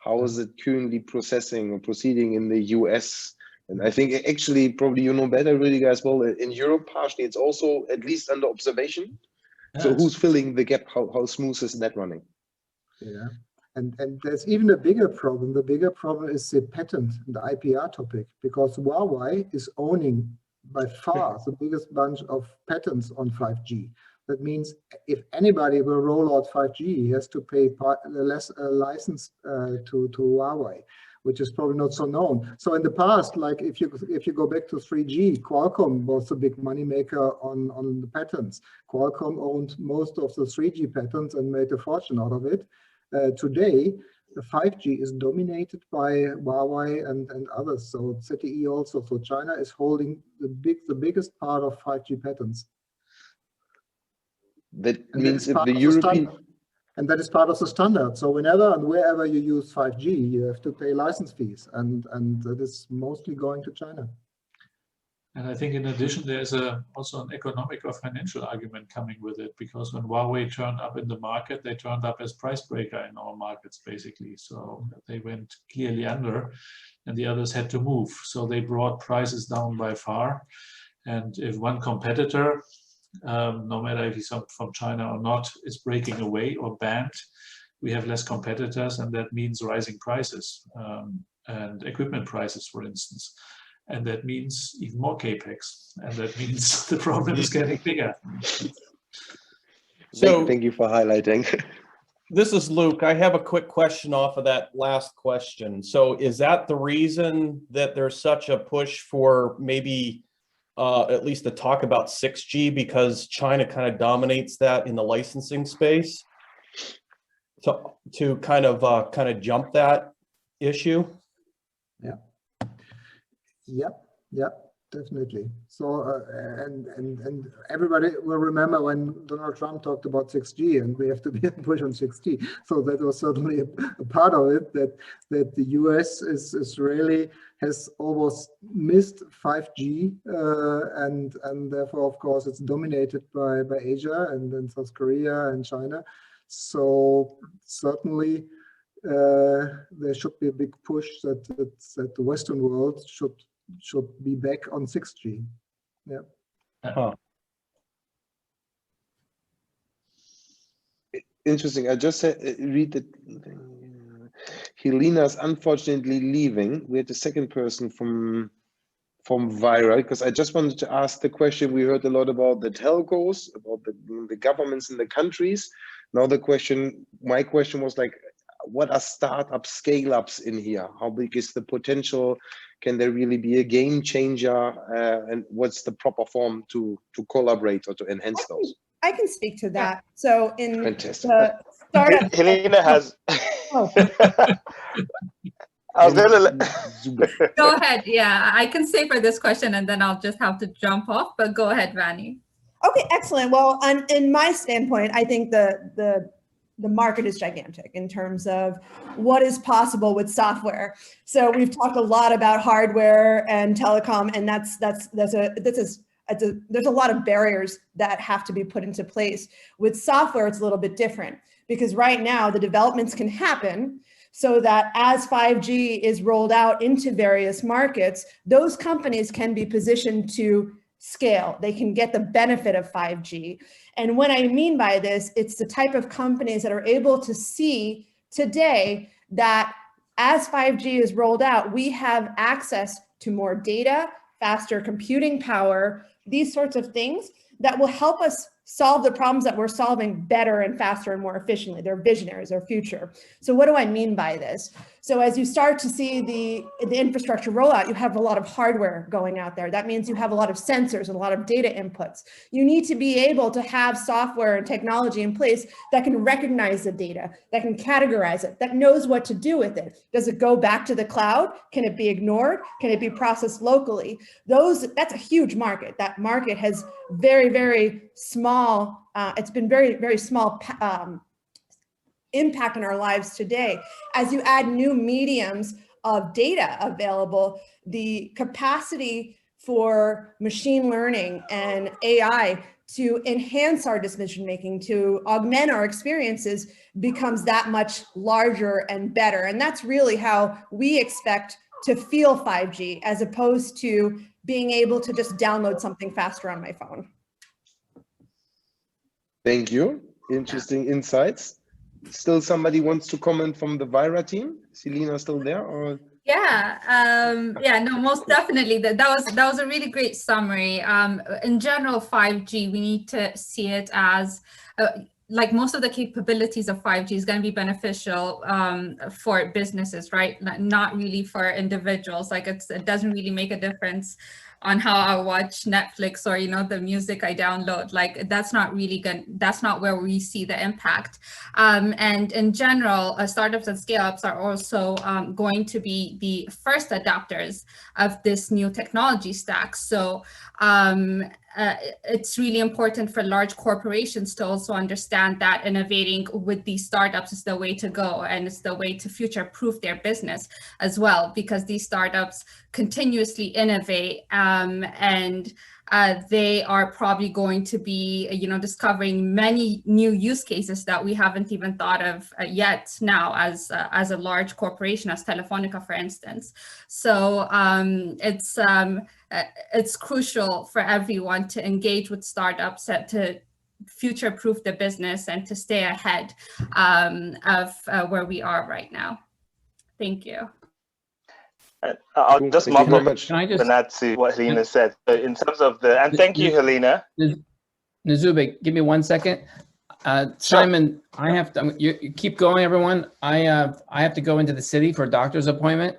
E: How is it currently processing or proceeding in the US? And I think actually probably you know better really guys, well, in Europe partially it's also at least under observation. So who's filling the gap? How smooth is that running?
C: Yeah, and there's even a bigger problem. The bigger problem is the patent, the IPR topic, because Huawei is owning by far the biggest bunch of patents on 5G. That means if anybody will roll out 5G, he has to pay less license to Huawei, which is probably not so known. So in the past, like if you go back to 3G, Qualcomm was the big money maker on the patents. Qualcomm owned most of the 3G patents and made a fortune out of it. Today, the 5G is dominated by Huawei and others. So ZTE also. So China is holding the biggest part of 5G patents.
E: That means if the European...
C: And that is part of the standard. So whenever and wherever you use 5G, you have to pay license fees, and that is mostly going to China.
D: And I think in addition, there's also an economic or financial argument coming with it, because when Huawei turned up in the market, they turned up as price breaker in our markets, basically. So they went clearly under, and the others had to move. So they brought prices down by far. And if one competitor, no matter if he's from China or not, is breaking away or banned, we have less competitors, and that means rising prices and equipment prices, for instance. And that means even more capex, and that means the problem is getting bigger.
E: So thank you for highlighting.
K: This is Luke. I have a quick question off of that last question. So is that the reason that there's such a push for maybe at least to talk about 6G, because China kind of dominates that in the licensing space, to kind of jump that issue?
C: Yep, definitely. So and everybody will remember when Donald Trump talked about 6G, and we have to be push on 6G. So that was certainly a part of it, that the US is really has almost missed 5G, and therefore, of course, it's dominated by Asia and then South Korea and China. So certainly there should be a big push that the Western world should be back on 6G. Yeah.
E: Interesting. I just read that Helena's unfortunately leaving. We had the second person from Viral, because I just wanted to ask the question. We heard a lot about the telcos, about the governments in the countries. Now my question was like, what are startup scale-ups in here? How big is the potential? Can there really be a game changer? And what's the proper form to collaborate or to enhance those?
H: I can speak to that. So in
E: Fantastic.
H: the startup,
L: Helena has.
H: Oh.
L: I was gonna
I: Go ahead. Yeah, I can stay for this question, and then I'll just have to jump off. But go ahead, Vani.
H: Okay, excellent. Well, in my standpoint, I think the market is gigantic in terms of what is possible with software. So we've talked a lot about hardware and telecom, and there's a lot of barriers that have to be put into place. With software, it's a little bit different, because right now the developments can happen so that as 5G is rolled out into various markets, those companies can be positioned to scale. They can get the benefit of 5G. And what I mean by this, it's the type of companies that are able to see today that as 5G is rolled out, we have access to more data, faster computing power, these sorts of things that will help us solve the problems that we're solving better and faster and more efficiently. They're visionaries, they're future. So what do I mean by this? So as you start to see the infrastructure rollout, you have a lot of hardware going out there. That means you have a lot of sensors and a lot of data inputs. You need to be able to have software and technology in place that can recognize the data, that can categorize it, that knows what to do with it. Does it go back to the cloud? Can it be ignored? Can it be processed locally? That's a huge market. That market has very, very small, it's been very, very small impact on our lives today. As you add new mediums of data available, the capacity for machine learning and AI to enhance our decision making, to augment our experiences, becomes that much larger and better. And that's really how we expect to feel 5G, as opposed to being able to just download something faster on my phone.
E: Thank you. Interesting insights. Still somebody wants to comment from the Vira team? Is Helena still there? Or?
I: Yeah, no, most definitely. That was a really great summary. In general, 5G, we need to see it as like most of the capabilities of 5G is going to be beneficial for businesses, right? Not really for individuals. Like it doesn't really make a difference on how I watch Netflix or, you know, the music I download. Like that's not really good. That's not where we see the impact. And in general, startups and scale-ups are also going to be the first adopters of this new technology stack. So it's really important for large corporations to also understand that innovating with these startups is the way to go, and it's the way to future-proof their business as well, because these startups continuously innovate and they are probably going to be, you know, discovering many new use cases that we haven't even thought of yet now as a large corporation, as Telefonica, for instance. So it's crucial for everyone to engage with startups, to future-proof the business and to stay ahead of where we are right now. Thank you.
L: I'll just mop up
A: and
L: add to what Helena said. In terms of the, and thank you, Helena.
A: Nazube, give me 1 second. Simon, I have to, you keep going, everyone. I have to go into the city for a doctor's appointment.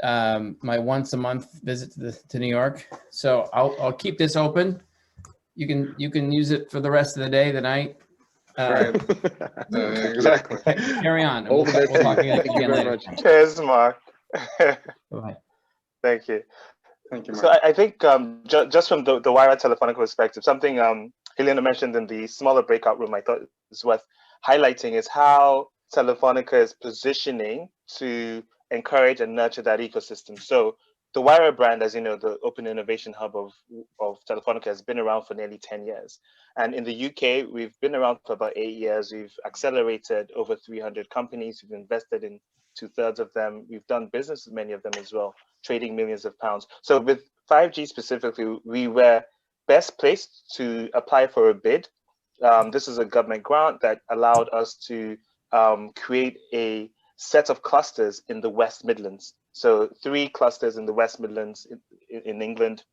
A: My once a month visit to New York. So I'll keep this open. You can use it for the rest of the day, the night.
B: Exactly.
A: Carry on. We'll talk again later.
L: Cheers, Mark.
A: Bye.
L: Thank you.
B: Thank you, Mark.
L: So I think just from the Wire Telefonica perspective, something Helena mentioned in the smaller breakout room I thought is worth highlighting is how Telefonica is positioning to encourage and nurture that ecosystem. So the Wire brand, as you know, the open innovation hub of Telefonica, has been around for nearly 10 years. And in the UK, we've been around for about 8 years. We've accelerated over 300 companies. We've invested in 2/3 of them. We've done business with many of them as well, trading millions of pounds. So with 5G specifically, we were best placed to apply for a bid. This is a government grant that allowed us to create a set of clusters in the West Midlands. So 3 clusters in the West Midlands in England,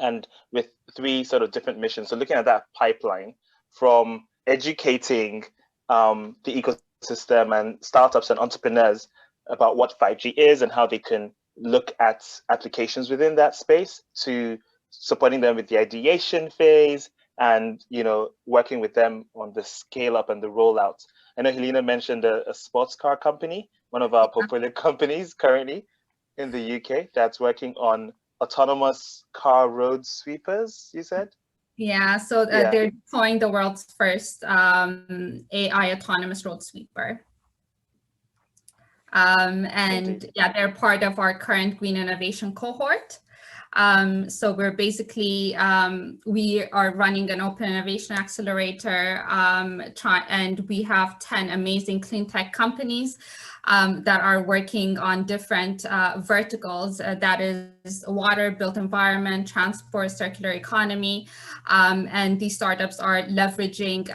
L: and with 3 sort of different missions. So looking at that pipeline from educating the ecosystem and startups and entrepreneurs about what 5G is and how they can look at applications within that space, to supporting them with the ideation phase and, you know, working with them on the scale up and the rollout. I know Helena mentioned a sports car company, one of our portfolio companies currently in the UK, that's working on autonomous car road sweepers, you said?
I: Yeah, so they're deploying the world's first AI autonomous road sweeper. And yeah, they're part of our current Green Innovation cohort. So we're basically, we are running an open innovation accelerator, and we have 10 amazing clean tech companies that are working on different verticals, that is water, built environment, transport, circular economy. And these startups are leveraging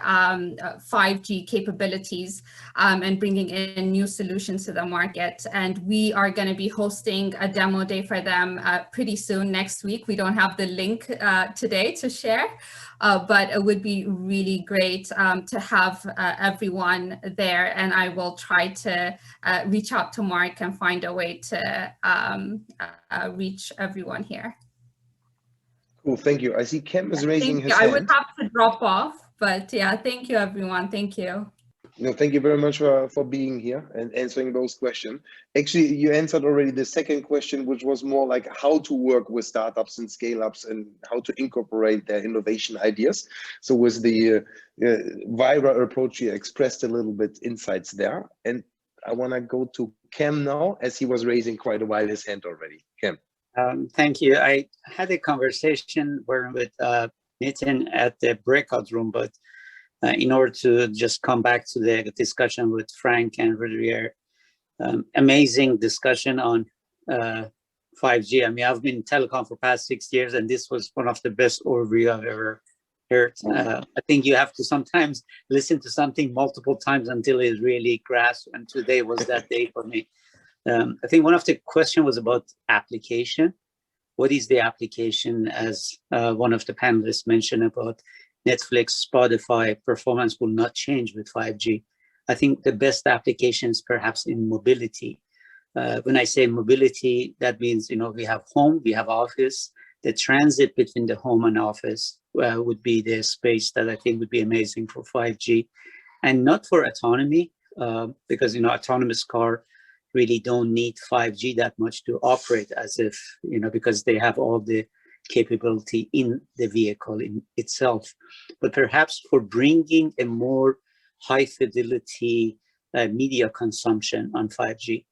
I: 5G capabilities and bringing in new solutions to the market. And we are going to be hosting a demo day for them pretty soon next week. We don't have the link today to share, but it would be really great to have everyone there. And I will try to reach out to Mark and find a way to reach everyone here.
E: Cool, thank you. I see Kem is raising his hand.
I: I would have to drop off, but yeah, thank you everyone. Thank you.
E: No, thank you very much for being here and answering those questions. Actually, you answered already the second question, which was more like how to work with startups and scale-ups and how to incorporate their innovation ideas. So with the Vira approach, you expressed a little bit insights there. And I want to go to Kem now, as he was raising quite a while his hand already. Kem.
M: Thank you. I had a conversation with Nitin at the breakout room, but in order to just come back to the discussion with Frank and Rudiger, amazing discussion on 5G. I mean, I've been in telecom for past 6 years, and this was one of the best overview I've ever heard. I think you have to sometimes listen to something multiple times until it really grasps, and today was that day for me. I think one of the questions was about application. What is the application? As one of the panelists mentioned about Netflix, Spotify, performance will not change with 5G. I think the best application is perhaps in mobility. When I say mobility, that means, you know, we have home, we have office. The transit between the home and office would be the space that I think would be amazing for 5G. And not for autonomy, because, you know, autonomous car really don't need 5G that much to operate, as if, you know, because they have all the capability in the vehicle in itself. But perhaps for bringing a more high fidelity media consumption on 5G.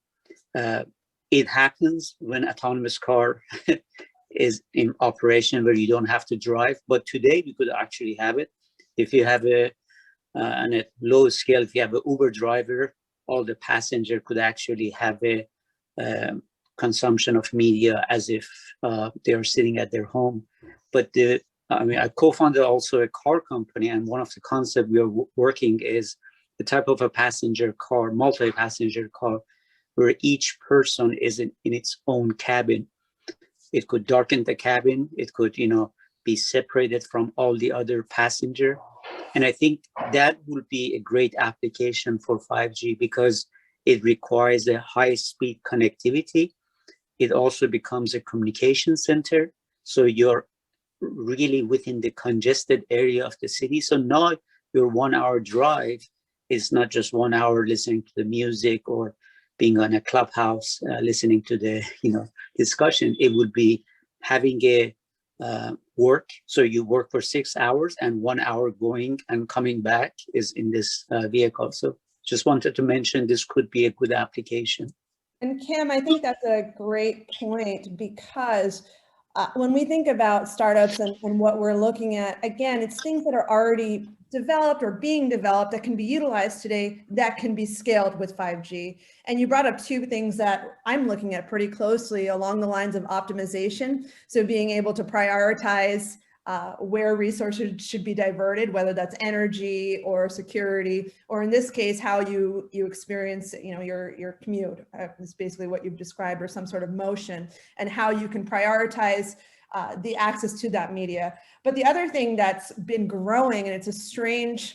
M: It happens when autonomous car is in operation where you don't have to drive, but today we could actually have it. If you have on a low scale, if you have an Uber driver, all the passenger could actually have a consumption of media as if they are sitting at their home. But I mean, I co-founded also a car company, and one of the concepts we are working is the type of a passenger car, multi-passenger car, where each person is in its own cabin. It could darken the cabin. It could, you know, be separated from all the other passenger. And I think that would be a great application for 5G because it requires a high-speed connectivity. It also becomes a communication center. So you're really within the congested area of the city. So now your 1 hour drive is not just 1 hour listening to the music or being on a clubhouse, listening to the, you know, discussion. It would be having a work. So you work for 6 hours and 1 hour going and coming back is in this vehicle. So just wanted to mention this could be a good application.
H: And Kim, I think that's a great point because when we think about startups and what we're looking at, again, it's things that are already developed or being developed that can be utilized today that can be scaled with 5G. And you brought up two things that I'm looking at pretty closely along the lines of optimization. So being able to prioritize where resources should be diverted, whether that's energy or security, or in this case, how you experience, you know, your commute is basically what you've described, or some sort of motion, and how you can prioritize the access to that media. But the other thing that's been growing, and it's a strange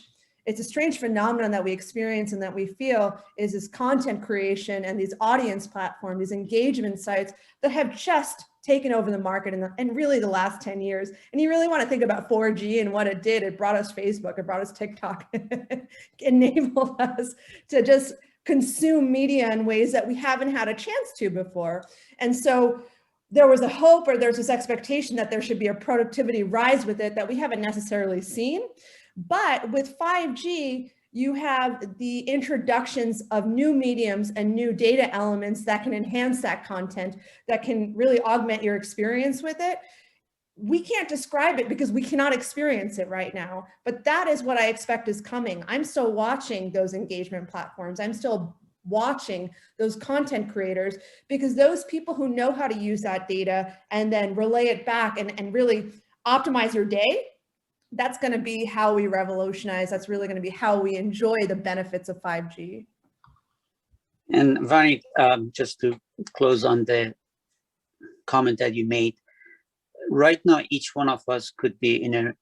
H: phenomenon that we experience and that we feel, is this content creation and these audience platforms, these engagement sites that have just taken over the market in really the last 10 years. And you really want to think about 4G and what it did. It brought us Facebook, it brought us TikTok, it enabled us to just consume media in ways that we haven't had a chance to before. And so there was a hope, or there's this expectation that there should be a productivity rise with it that we haven't necessarily seen. But with 5G, you have the introductions of new mediums and new data elements that can enhance that content, that can really augment your experience with it. We can't describe it because we cannot experience it right now, but that is what I expect is coming. I'm still watching those engagement platforms. I'm still watching those content creators, because those people who know how to use that data and then relay it back and really optimize your day, that's going to be how we revolutionize. That's really going to be how we enjoy the benefits of 5G.
M: And Vani, just to close on the comment that you made, right now, each one of us could be in a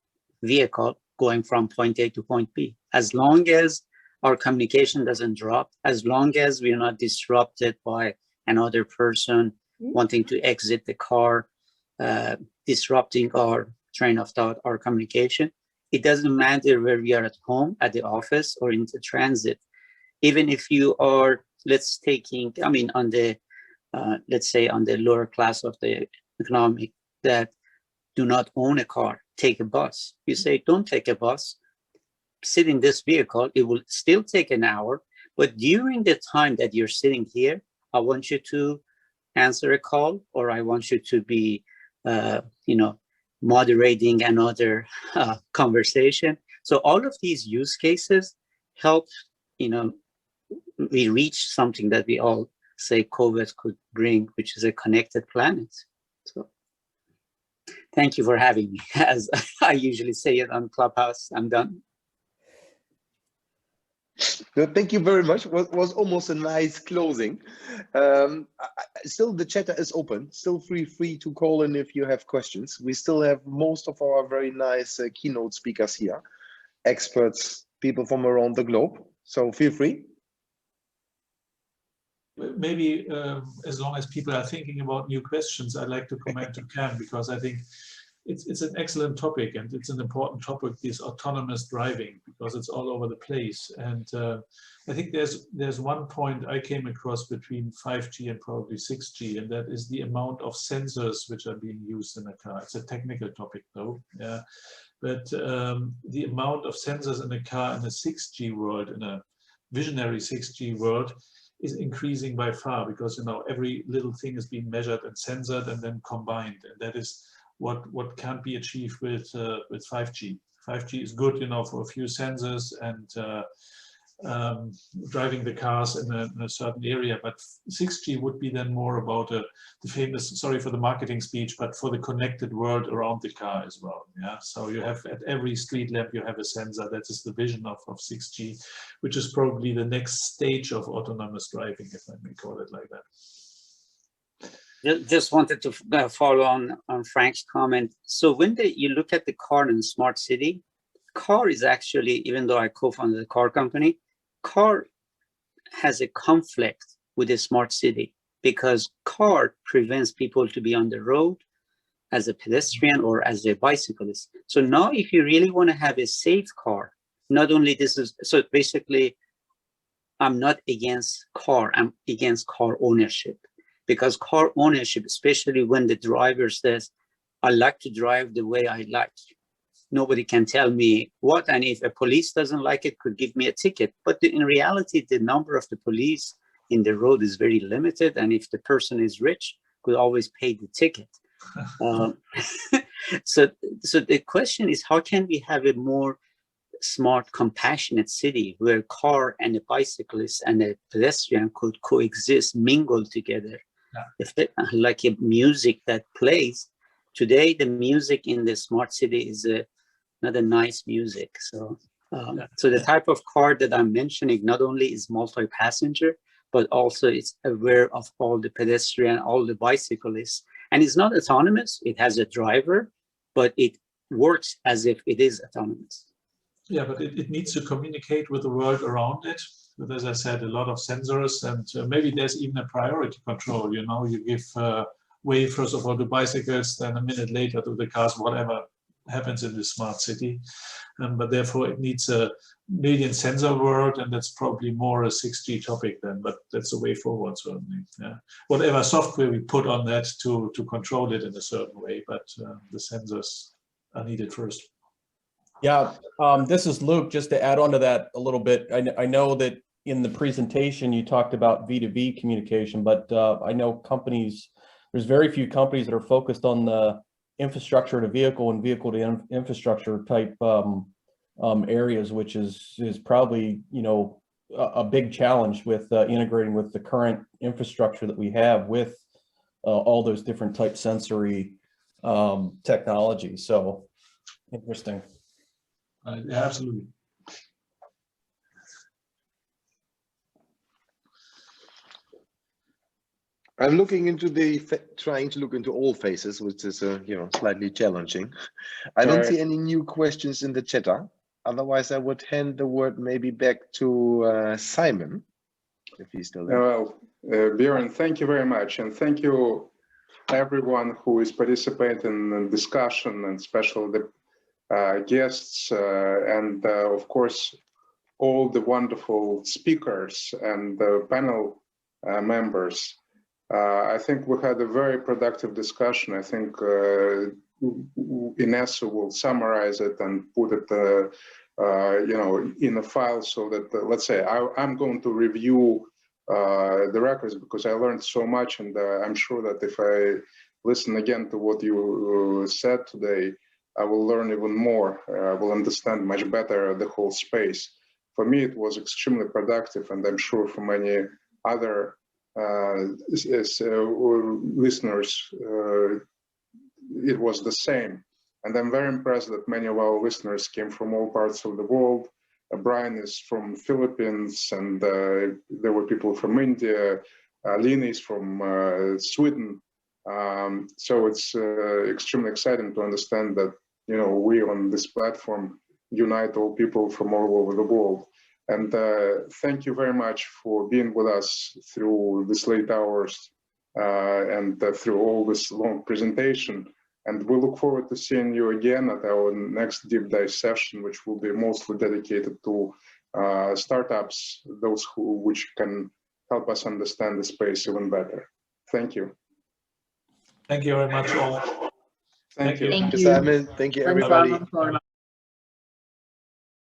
M: vehicle going from point A to point B. As long as our communication doesn't drop, as long as we're not disrupted by another person wanting to exit the car, disrupting our train of thought, our communication. It doesn't matter where we are at home, at the office, or in the transit. Even if you are, let's say on the lower class of the economic that do not own a car, take a bus. You say, don't take a bus, sit in this vehicle. It will still take an hour, but during the time that you're sitting here, I want you to answer a call, or I want you to be, moderating another conversation. So all of these use cases help, we reach something that we all say COVID could bring, which is a connected planet. So thank you for having me. As I usually say it on Clubhouse, I'm done.
E: Thank you very much. Was almost a nice closing. Still, the chat is open. Still free to call in if you have questions. We still have most of our very nice keynote speakers here, experts, people from around the globe. So feel free.
D: Maybe as long as people are thinking about new questions, I'd like to comment to Cam, because I think it's an excellent topic, and it's an important topic, this autonomous driving, because it's all over the place. And I think there's one point I came across between 5G and probably 6G, and that is the amount of sensors which are being used in a car. It's a technical topic though, yeah. But the amount of sensors in a car in a 6G world, in a visionary 6G world, is increasing by far, because every little thing is being measured and censored and then combined, and that is what can't be achieved with 5G. 5G is good, for a few sensors and driving the cars in a certain area, but 6G would be then more about the famous, sorry for the marketing speech, but for the connected world around the car as well. Yeah, so you have at every street lamp you have a sensor. That is the vision of 6G, which is probably the next stage of autonomous driving, if I may call it like that.
M: Just wanted to follow on Frank's comment. So when you look at the car in smart city, car is actually, even though I co-founded the car company, car has a conflict with a smart city, because car prevents people to be on the road as a pedestrian or as a bicyclist. So now if you really want to have a safe car, not only this is, so basically I'm not against car, I'm against car ownership. Because car ownership, especially when the driver says, I like to drive the way I like. Nobody can tell me what, and if a police doesn't like it, could give me a ticket. But in reality, the number of the police in the road is very limited. And if the person is rich, could always pay the ticket. So the question is, how can we have a more smart, compassionate city where car and a bicyclist and a pedestrian could coexist, mingle together? If like a music that plays today, the music in the smart city is not a nice music. So, so the type of car that I'm mentioning not only is multi-passenger, but also it's aware of all the pedestrian, all the bicyclists, and it's not autonomous. It has a driver, but it works as if it is autonomous.
D: Yeah, but it needs to communicate with the world around it. But as I said, a lot of sensors, and maybe there's even a priority control. You give way, first of all, to bicycles, then a minute later to the cars, whatever happens in the smart city. But therefore, it needs a million sensor world, and that's probably more a 6G topic then. But that's the way forward, certainly. Yeah. Whatever software we put on that to control it in a certain way, but the sensors are needed first.
K: Yeah, this is Luke. Just to add on to that a little bit, I know that in the presentation you talked about V2V communication, but I know companies, there's very few companies that are focused on the infrastructure to vehicle and vehicle to infrastructure type areas, which is probably a big challenge with integrating with the current infrastructure that we have with all those different type sensory technologies. So interesting.
D: Yeah, absolutely.
E: I'm looking into trying to look into all faces, which is slightly challenging. I don't see any new questions in the chatter. Otherwise, I would hand the word maybe back to Simon, if he's still there.
B: Well, Björn, thank you very much, and thank you everyone who is participating in the discussion, and especially the guests, and of course all the wonderful speakers and the panel members. I think we had a very productive discussion. I think Inessa will summarize it and put it, in a file, so that let's say I'm going to review the records, because I learned so much, and I'm sure that if I listen again to what you said today, I will learn even more. I will understand much better the whole space. For me, it was extremely productive, and I'm sure for many other listeners, it was the same. And I'm very impressed that many of our listeners came from all parts of the world. Brian is from Philippines, and there were people from India. Lina is from Sweden. So it's extremely exciting to understand that, you know, we on this platform unite all people from all over the world. And thank you very much for being with us through these late hours and through all this long presentation. And we look forward to seeing you again at our next deep dive session, which will be mostly dedicated to startups, those which can help us understand the space even better. Thank you.
D: Thank you very much all.
B: Thank you.
N: Thank you, Simon. Thank you, everybody.